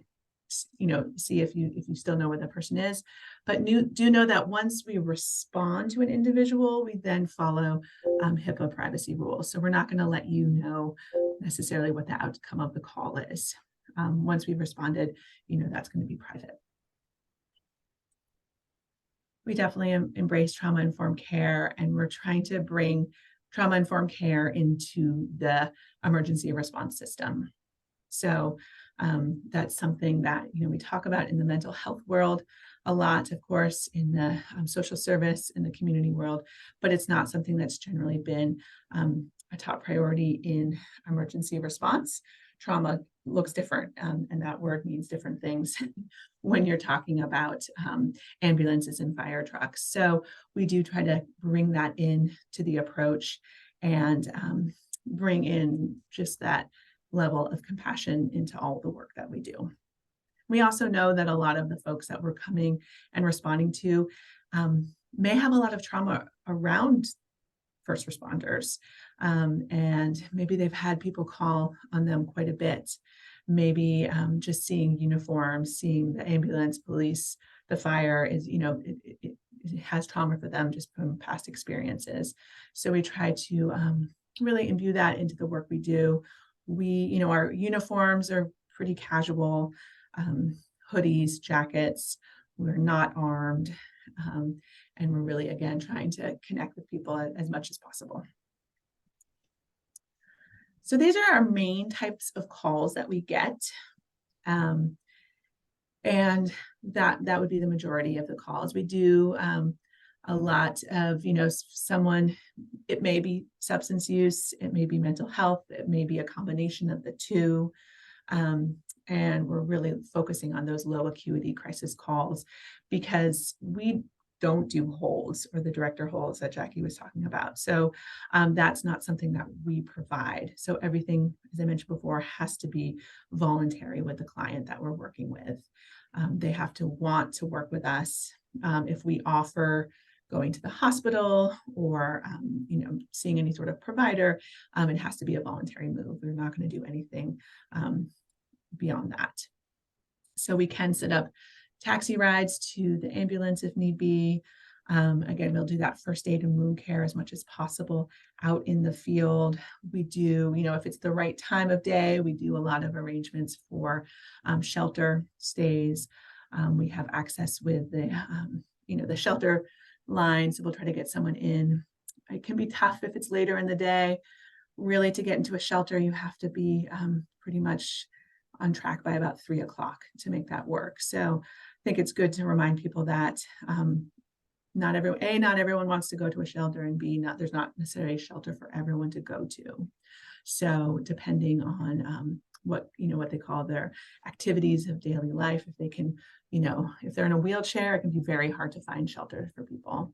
see if you still know where the person is. But do know that once we respond to an individual, we then follow HIPAA privacy rules. So we're not going to let you know necessarily what the outcome of the call is. Once we've responded, that's going to be private. We definitely embrace trauma-informed care, and we're trying to bring trauma-informed care into the emergency response system. So that's something that we talk about in the mental health world a lot, of course, in the social service, in the community world, but it's not something that's generally been a top priority in emergency response. Trauma looks different, and that word means different things when you're talking about ambulances and fire trucks. So we do try to bring that in to the approach and bring in just that level of compassion into all the work that we do. We also know that a lot of the folks that we're coming and responding to may have a lot of trauma around first responders, and maybe they've had people call on them quite a bit. Maybe just seeing uniforms, seeing the ambulance, police, the fire is, it has trauma for them just from past experiences. So we try to really imbue that into the work we do. We, our uniforms are pretty casual, hoodies, jackets. We're not armed. And we're really, again, trying to connect with people as much as possible. So these are our main types of calls that we get. And that would be the majority of the calls. We do a lot of, someone, it may be substance use, it may be mental health, it may be a combination of the two. And we're really focusing on those low acuity crisis calls because we don't do holds or the director holds that Jackie was talking about. So that's not something that we provide. So everything, as I mentioned before, has to be voluntary with the client that we're working with. They have to want to work with us. If we offer going to the hospital or seeing any sort of provider, it has to be a voluntary move. We're not going to do anything beyond that. So we can set up taxi rides to the ambulance if need be. Again, we'll do that first aid and wound care as much as possible out in the field. We do, if it's the right time of day, we do a lot of arrangements for shelter stays. We have access with the shelter line, so we'll try to get someone in. It can be tough if it's later in the day. Really, to get into a shelter, you have to be pretty much on track by about 3 o'clock to make that work. So I think it's good to remind people that not everyone wants to go to a shelter, and B, there's not necessarily a shelter for everyone to go to. So depending on what they call their activities of daily life, if they can, if they're in a wheelchair, it can be very hard to find shelter for people.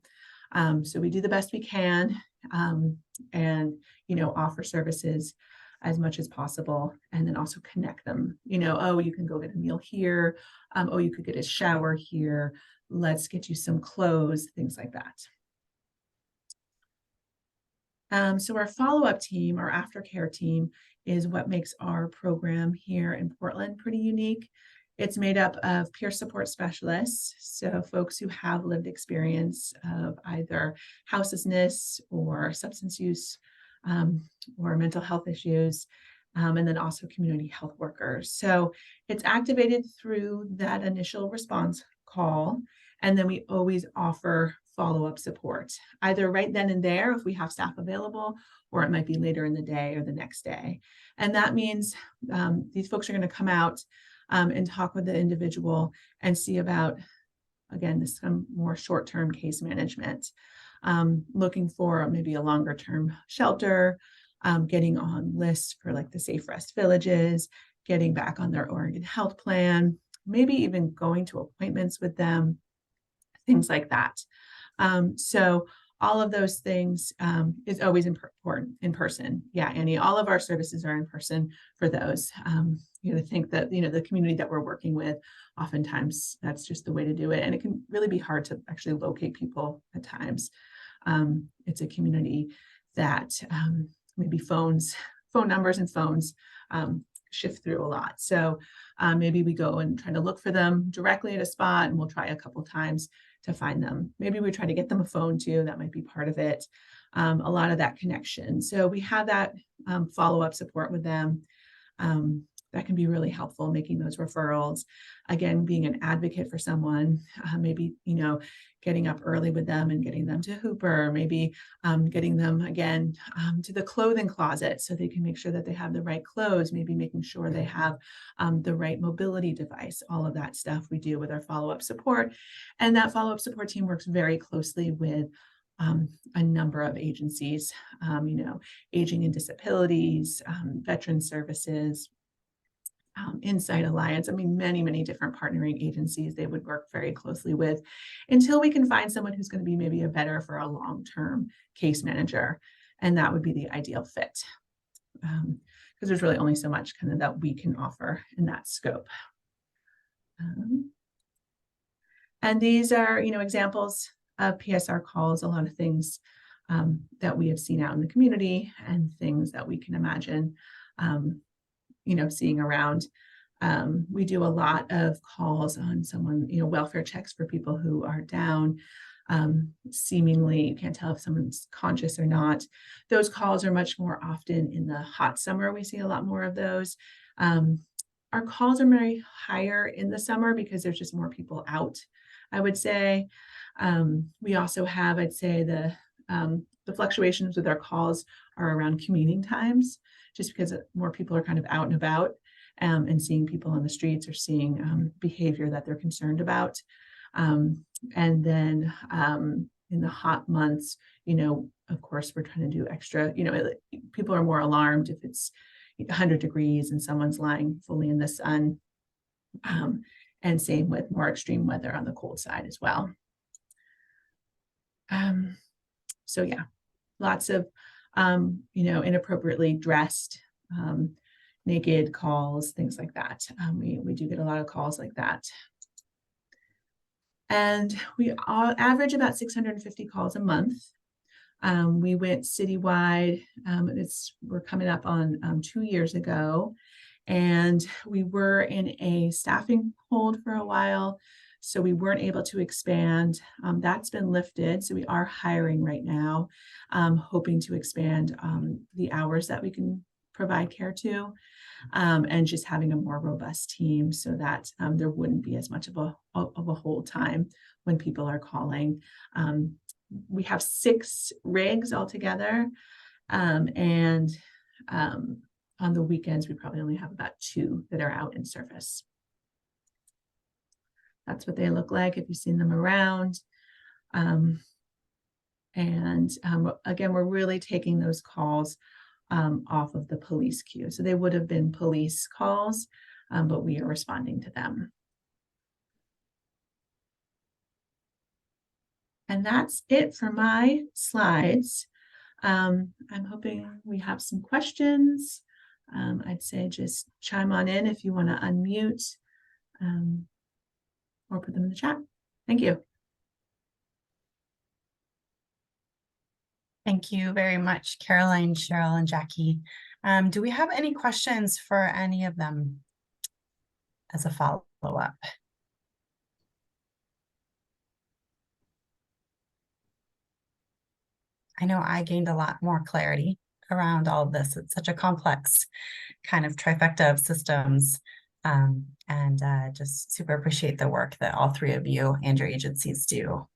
So we do the best we can, and offer services as much as possible, and then also connect them. Oh, you can go get a meal here. Oh, you could get a shower here. Let's get you some clothes, things like that. So our follow-up team, our aftercare team, is what makes our program here in Portland pretty unique. It's made up of peer support specialists, so folks who have lived experience of either houselessness or substance use or mental health issues, and then also community health workers. So it's activated through that initial response call, and then we always offer follow-up support, either right then and there if we have staff available, or it might be later in the day or the next day. And that means these folks are going to come out and talk with the individual and see about, again, this more short-term case management, looking for maybe a longer-term shelter, getting on lists for like the Safe Rest Villages, getting back on their Oregon health plan, maybe even going to appointments with them, things like that. So all of those things is always important in person. Yeah, Annie, all of our services are in person for those. I think that, the community that we're working with, oftentimes that's just the way to do it. And it can really be hard to actually locate people at times. It's a community that maybe phone numbers and phones shift through a lot. So maybe we go and try to look for them directly at a spot, and we'll try a couple times to find them. Maybe we try to get them a phone too. That might be part of it. A lot of that connection. So we have that follow-up support with them. That can be really helpful, making those referrals. Again, being an advocate for someone, maybe, getting up early with them and getting them to Hooper, maybe getting them again to the clothing closet so they can make sure that they have the right clothes, maybe making sure they have the right mobility device. All of that stuff we do with our follow-up support. And that follow-up support team works very closely with a number of agencies, Aging and Disabilities, Veteran Services, Insight Alliance. Many, many different partnering agencies they would work very closely with until we can find someone who's going to be maybe a better for a long-term case manager. And that would be the ideal fit, because there's really only so much kind of that we can offer in that scope. And these are, examples of PSR calls, a lot of things that we have seen out in the community and things that we can imagine seeing around. We do a lot of calls on someone, welfare checks for people who are down. Seemingly, you can't tell if someone's conscious or not. Those calls are much more often in the hot summer. We see a lot more of those. Our calls are very higher in the summer because there's just more people out, I would say. We also have, I'd say, the fluctuations with our calls are around commuting times, just because more people are kind of out and about and seeing people on the streets or seeing behavior that they're concerned about. And then in the hot months, of course, we're trying to do extra, people are more alarmed if it's 100 degrees and someone's lying fully in the sun. And same with more extreme weather on the cold side as well. So yeah, lots of, inappropriately dressed, naked calls, things like that. We do get a lot of calls like that. And we all average about 650 calls a month. We went citywide. We're coming up on 2 years ago, and we were in a staffing hold for a while, so we weren't able to expand. That's been lifted, so we are hiring right now, hoping to expand the hours that we can provide care to, and just having a more robust team so that there wouldn't be as much of a hold time when people are calling. We have 6 rigs altogether, and on the weekends we probably only have about 2 that are out in service. That's what they look like if you've seen them around. Again, we're really taking those calls off of the police queue. So they would have been police calls, but we are responding to them. And that's it for my slides. I'm hoping we have some questions. I'd say just chime on in if you want to unmute, or put them in the chat. Thank you. Thank you very much, Caroline, Cheryl, and Jackie. Do we have any questions for any of them as a follow-up? I know I gained a lot more clarity around all of this. It's such a complex kind of trifecta of systems. And just super appreciate the work that all 3 of you and your agencies do.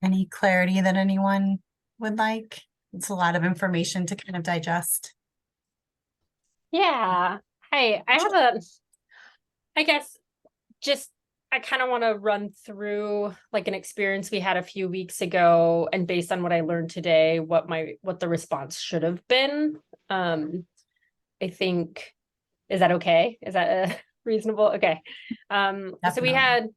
Any clarity that anyone would like? It's a lot of information to kind of digest. Yeah. Hi, I have I guess just, I kind of want to run through like an experience we had a few weeks ago, and based on what I learned today, what the response should have been. I think, is that okay? Is that reasonable? Okay. So we had,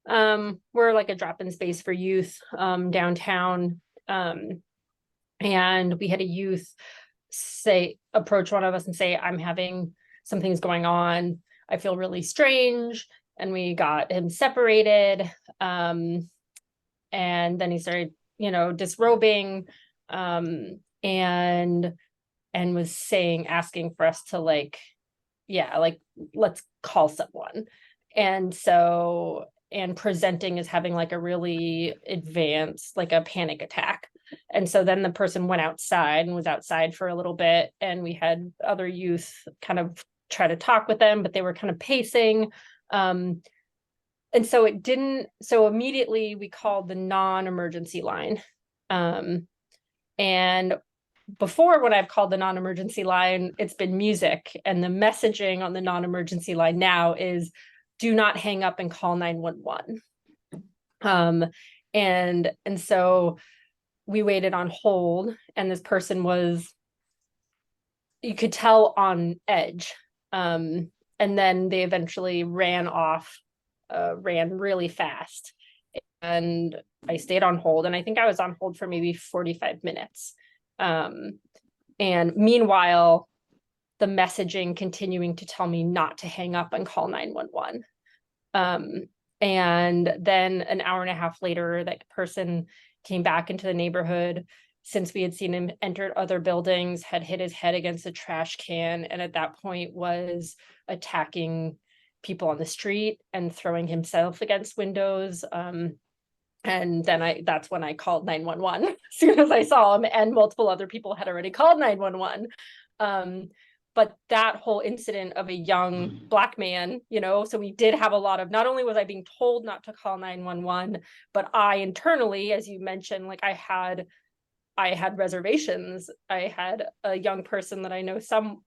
we're like a drop-in space for youth downtown. And we had a youth approach one of us and say, I'm having something's going on. I feel really strange. And we got him separated. And then he started, disrobing, and was asking for us to let's call someone. And so, and presenting as having like a really advanced, like a panic attack. And so then the person went outside and was outside for a little bit, and we had other youth kind of try to talk with them, but they were kind of pacing. And so so immediately we called the non-emergency line. And before, when I've called the non-emergency line, it's been music, and the messaging on the non-emergency line now is do not hang up and call 911. And so we waited on hold, and this person was, you could tell, on edge. And then they eventually ran really fast. And I stayed on hold, and I think I was on hold for maybe 45 minutes. And meanwhile, the messaging continuing to tell me not to hang up and call 911. And then an hour and a half later, that person came back into the neighborhood, since we had seen him enter other buildings, had hit his head against a trash can, and at that point was attacking people on the street and throwing himself against windows. And then that's when I called 911 as soon as I saw him, and multiple other people had already called 911. But that whole incident of a young Black man, so we did have a lot of, not only was I being told not to call 911, but I internally, as you mentioned, like I had reservations. I had a young person that I know a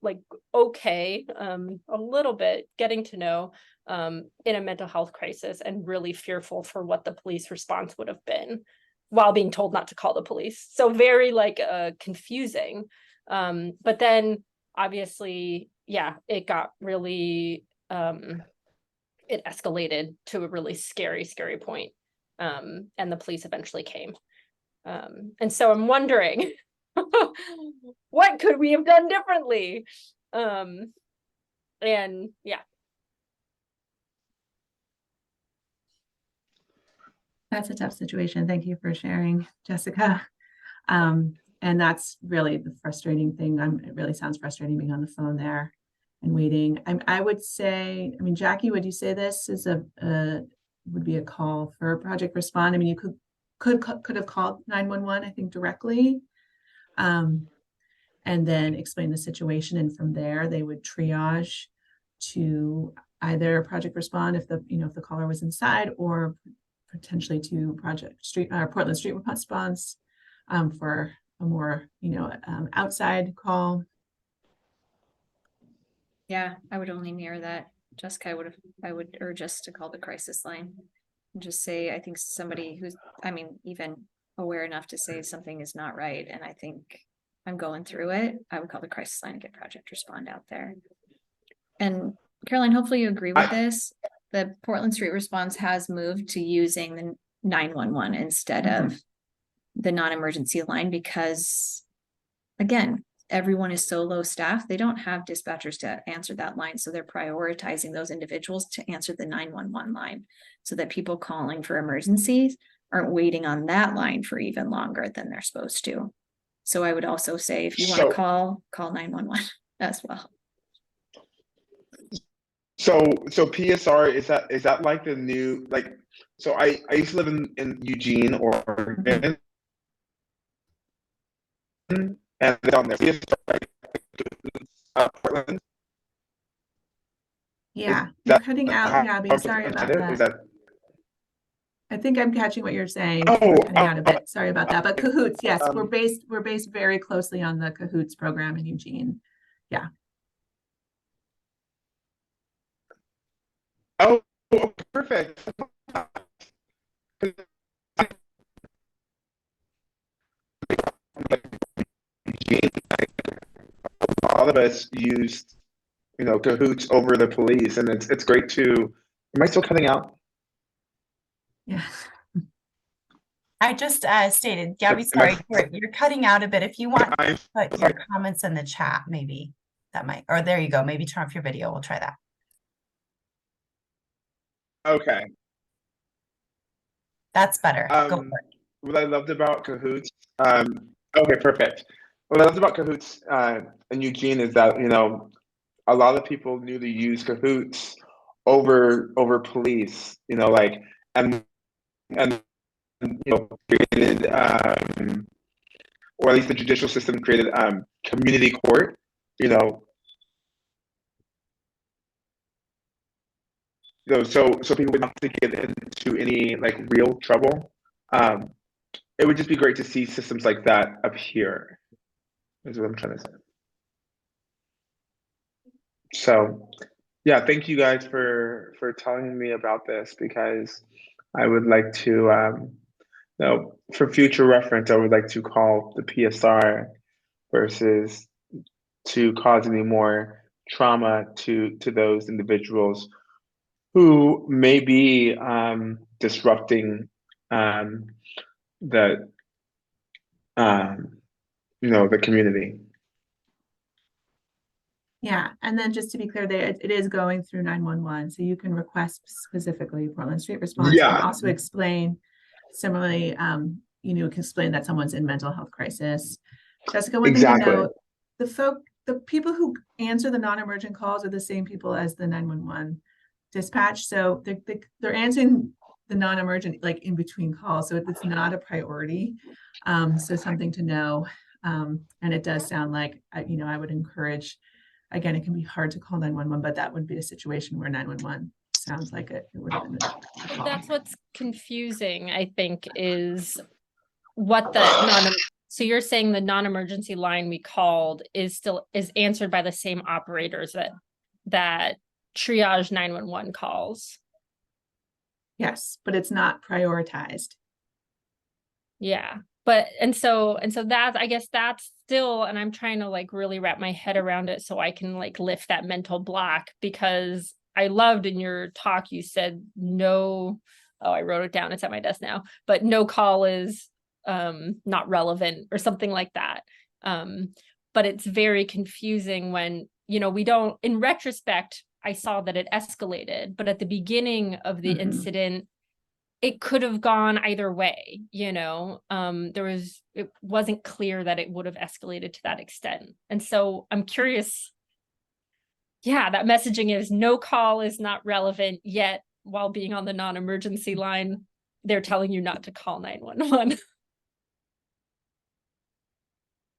little bit getting to know, in a mental health crisis, and really fearful for what the police response would have been while being told not to call the police. So very confusing. But then obviously, yeah, it got really it escalated to a really scary point. And the police eventually came. And so I'm wondering, what could we have done differently? And yeah. That's a tough situation. Thank you for sharing, Jessica. And that's really the frustrating thing. It really sounds frustrating being on the phone there and waiting. I would say, I mean, Jackie, would you say this is would be a call for Project Respond? I mean, you could have called 911, I think, directly, and then explain the situation, and from there they would triage to either Project Respond if the caller was inside, or potentially to Portland Street Response for a more outside call. Yeah, I would only mirror that. Jessica, I would urge us to call the crisis line and just say, I think somebody who's, even aware enough to say something is not right, and I think I'm going through it. I would call the crisis line and get Project Respond out there. And Caroline, hopefully you agree with this. The Portland Street Response has moved to using the 911 instead of the non-emergency line, because again, everyone is so low staffed, they don't have dispatchers to answer that line. So they're prioritizing those individuals to answer the 911 line, so that people calling for emergencies aren't waiting on that line for even longer than they're supposed to. So I would also say, if you want to call 911 as well. So PSR, is that like the new, like, so I used to live in Eugene, Oregon, and down there PSR, Portland. Yeah, you're cutting out, Gabby. Sorry about that. I think I'm catching what you're saying. You're cutting out a bit. Sorry about that. But Cahoots, yes, we're based very closely on the Cahoots program in Eugene. Yeah. Oh, perfect. All of us used, Cahoots over the police, and it's great to. Am I still cutting out? Yeah. I just stated, Gabby, sorry, you're cutting out a bit. If you want to put your comments in the chat, maybe that might, or there you go. Maybe turn off your video. We'll try that. Okay. That's better. Go for it. What I loved about Cahoots, okay, perfect. What I loved about Cahoots in Eugene is that, a lot of people knew to use Cahoots over police, like, and created, or at least the judicial system created community court, so people would not have to get into any like real trouble. It would just be great to see systems like that up here, is what I'm trying to say. So yeah, thank you guys for telling me about this, because I would like to, for future reference, I would like to call the PSR versus to cause any more trauma to those individuals who may be disrupting the the community. Yeah, and then just to be clear, it is going through 911, so you can request specifically Portland Street Response. Yeah. And also explain similarly, you can explain that someone's in mental health crisis. Jessica, one thing to note, the people who answer the non-emergent calls are the same people as the 911 dispatch, so they're answering the non-emergent like in between calls, so it's not a priority. So something to know, and it does sound like I would encourage. Again, it can be hard to call 911, but that would be a situation where 911 sounds like it would have been a call. That's what's confusing, I think, is what so you're saying the non-emergency line we called is answered by the same operators that triage 911 calls. Yes, but it's not prioritized. Yeah. So that's, I guess that's still, and I'm trying to like really wrap my head around it so I can like lift that mental block, because I loved in your talk, you said no, oh, I wrote it down, it's at my desk now, but no call is not relevant or something like that. But it's very confusing when, you know, we don't, in retrospect, I saw that it escalated, but at the beginning of the incident, it could have gone either way, you know. It wasn't clear that it would have escalated to that extent. And so I'm curious, yeah, that messaging is no call is not relevant, yet while being on the non-emergency line, they're telling you not to call 911.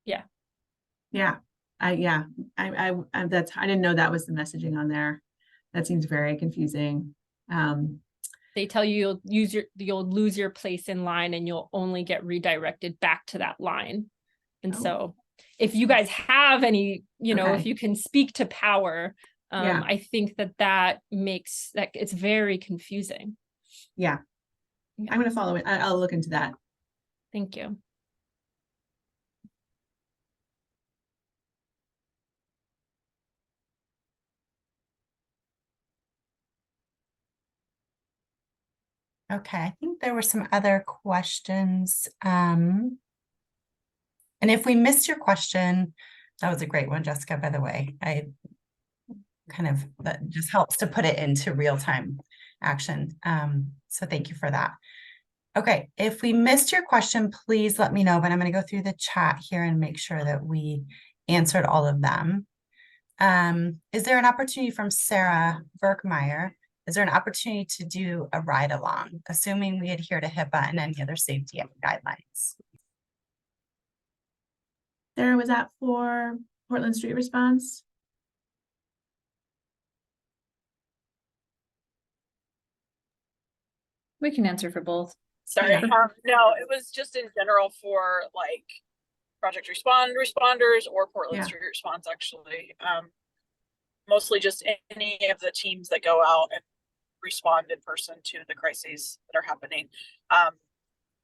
Yeah. Yeah, I didn't know that was the messaging on there. That seems very confusing. They tell you you'll lose your place in line and you'll only get redirected back to that line. And so if you guys have any, you know, if you can speak to power, I think that makes that it's very confusing. Yeah. I'm going to follow it. I'll look into that. Thank you. Okay, I think there were some other questions. And if we missed your question, that was a great one, Jessica, by the way. That just helps to put it into real-time action. So thank you for that. Okay, if we missed your question, please let me know, but I'm going to go through the chat here and make sure that we answered all of them. Is there an opportunity from Sarah Berkmeyer? Is there an opportunity to do a ride along, assuming we adhere to HIPAA and any other safety guidelines? Sarah, was that for Portland Street Response? We can answer for both. Sorry, Yeah. no, it was just in general for like Project responders or Portland Street Response, actually. Mostly just any of the teams that go out and respond in person to the crises that are happening.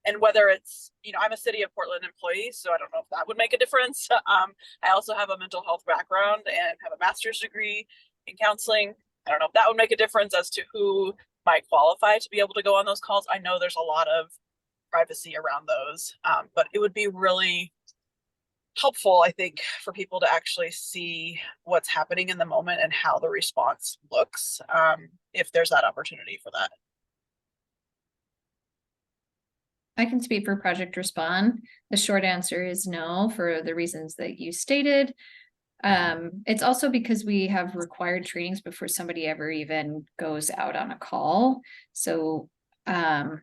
And whether it's, you know, I'm a City of Portland employee, so I don't know if that would make a difference. I also have a mental health background and have a master's degree in counseling. I don't know if that would make a difference as to who might qualify to be able to go on those calls. I know there's a lot of privacy around those, but it would be really helpful, I think, for people to actually see what's happening in the moment and how the response looks, if there's that opportunity for that. I can speak for Project Respond. The short answer is no, for the reasons that you stated. It's also because we have required trainings before somebody ever even goes out on a call. So, and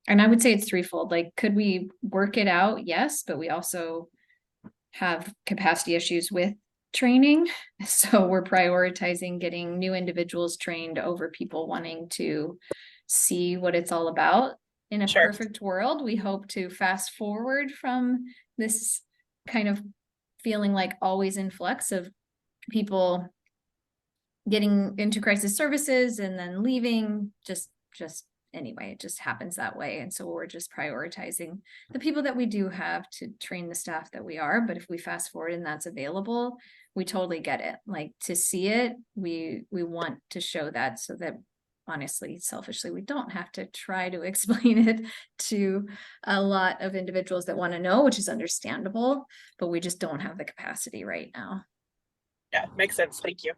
I would say it's threefold. Like, could we work it out? Yes, but we also have capacity issues with training. So we're prioritizing getting new individuals trained over people wanting to see what it's all about. In a perfect world, we hope to fast forward from this kind of feeling like always in flux of people getting into crisis services and then leaving just anyway, it just happens that way. And so we're just prioritizing the people that we do have to train the staff that we are. But if we fast forward and that's available, we totally get it. Like, to see it, we want to show that, so that honestly, selfishly, we don't have to try to explain it to a lot of individuals that want to know, which is understandable, but we just don't have the capacity right now. Yeah, makes sense. Thank you.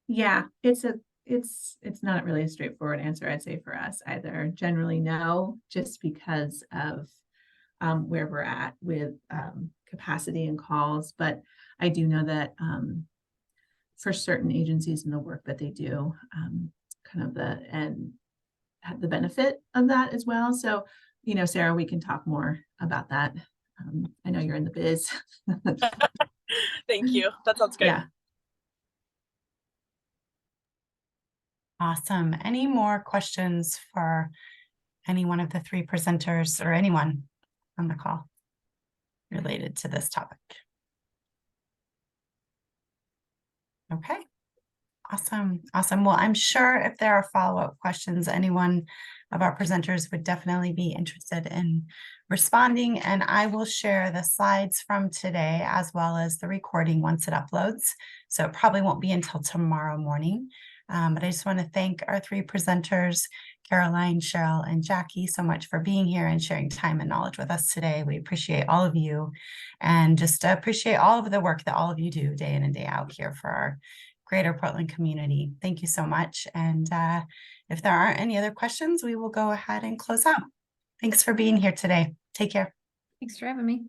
Yeah, it's not really a straightforward answer, I'd say, for us either. Generally, no, just because of where we're at with capacity and calls. But I do know that for certain agencies and the work that they do, kind of the benefit of that as well. So, you know, Sarah, we can talk more about that. I know you're in the biz. Thank you. That sounds good. Yeah. Awesome. Any more questions for any one of the three presenters or anyone on the call related to this topic? Okay. Awesome. Awesome. Well, I'm sure if there are follow-up questions, anyone of our presenters would definitely be interested in responding. And I will share the slides from today as well as the recording once it uploads. So it probably won't be until tomorrow morning. But I just want to thank our three presenters, Caroline, Cheryl, and Jackie, so much for being here and sharing time and knowledge with us today. We appreciate all of you and just appreciate all of the work that all of you do day in and day out here for our Greater Portland community. Thank you so much. And if there aren't any other questions, we will go ahead and close out. Thanks for being here today. Take care. Thanks for having me.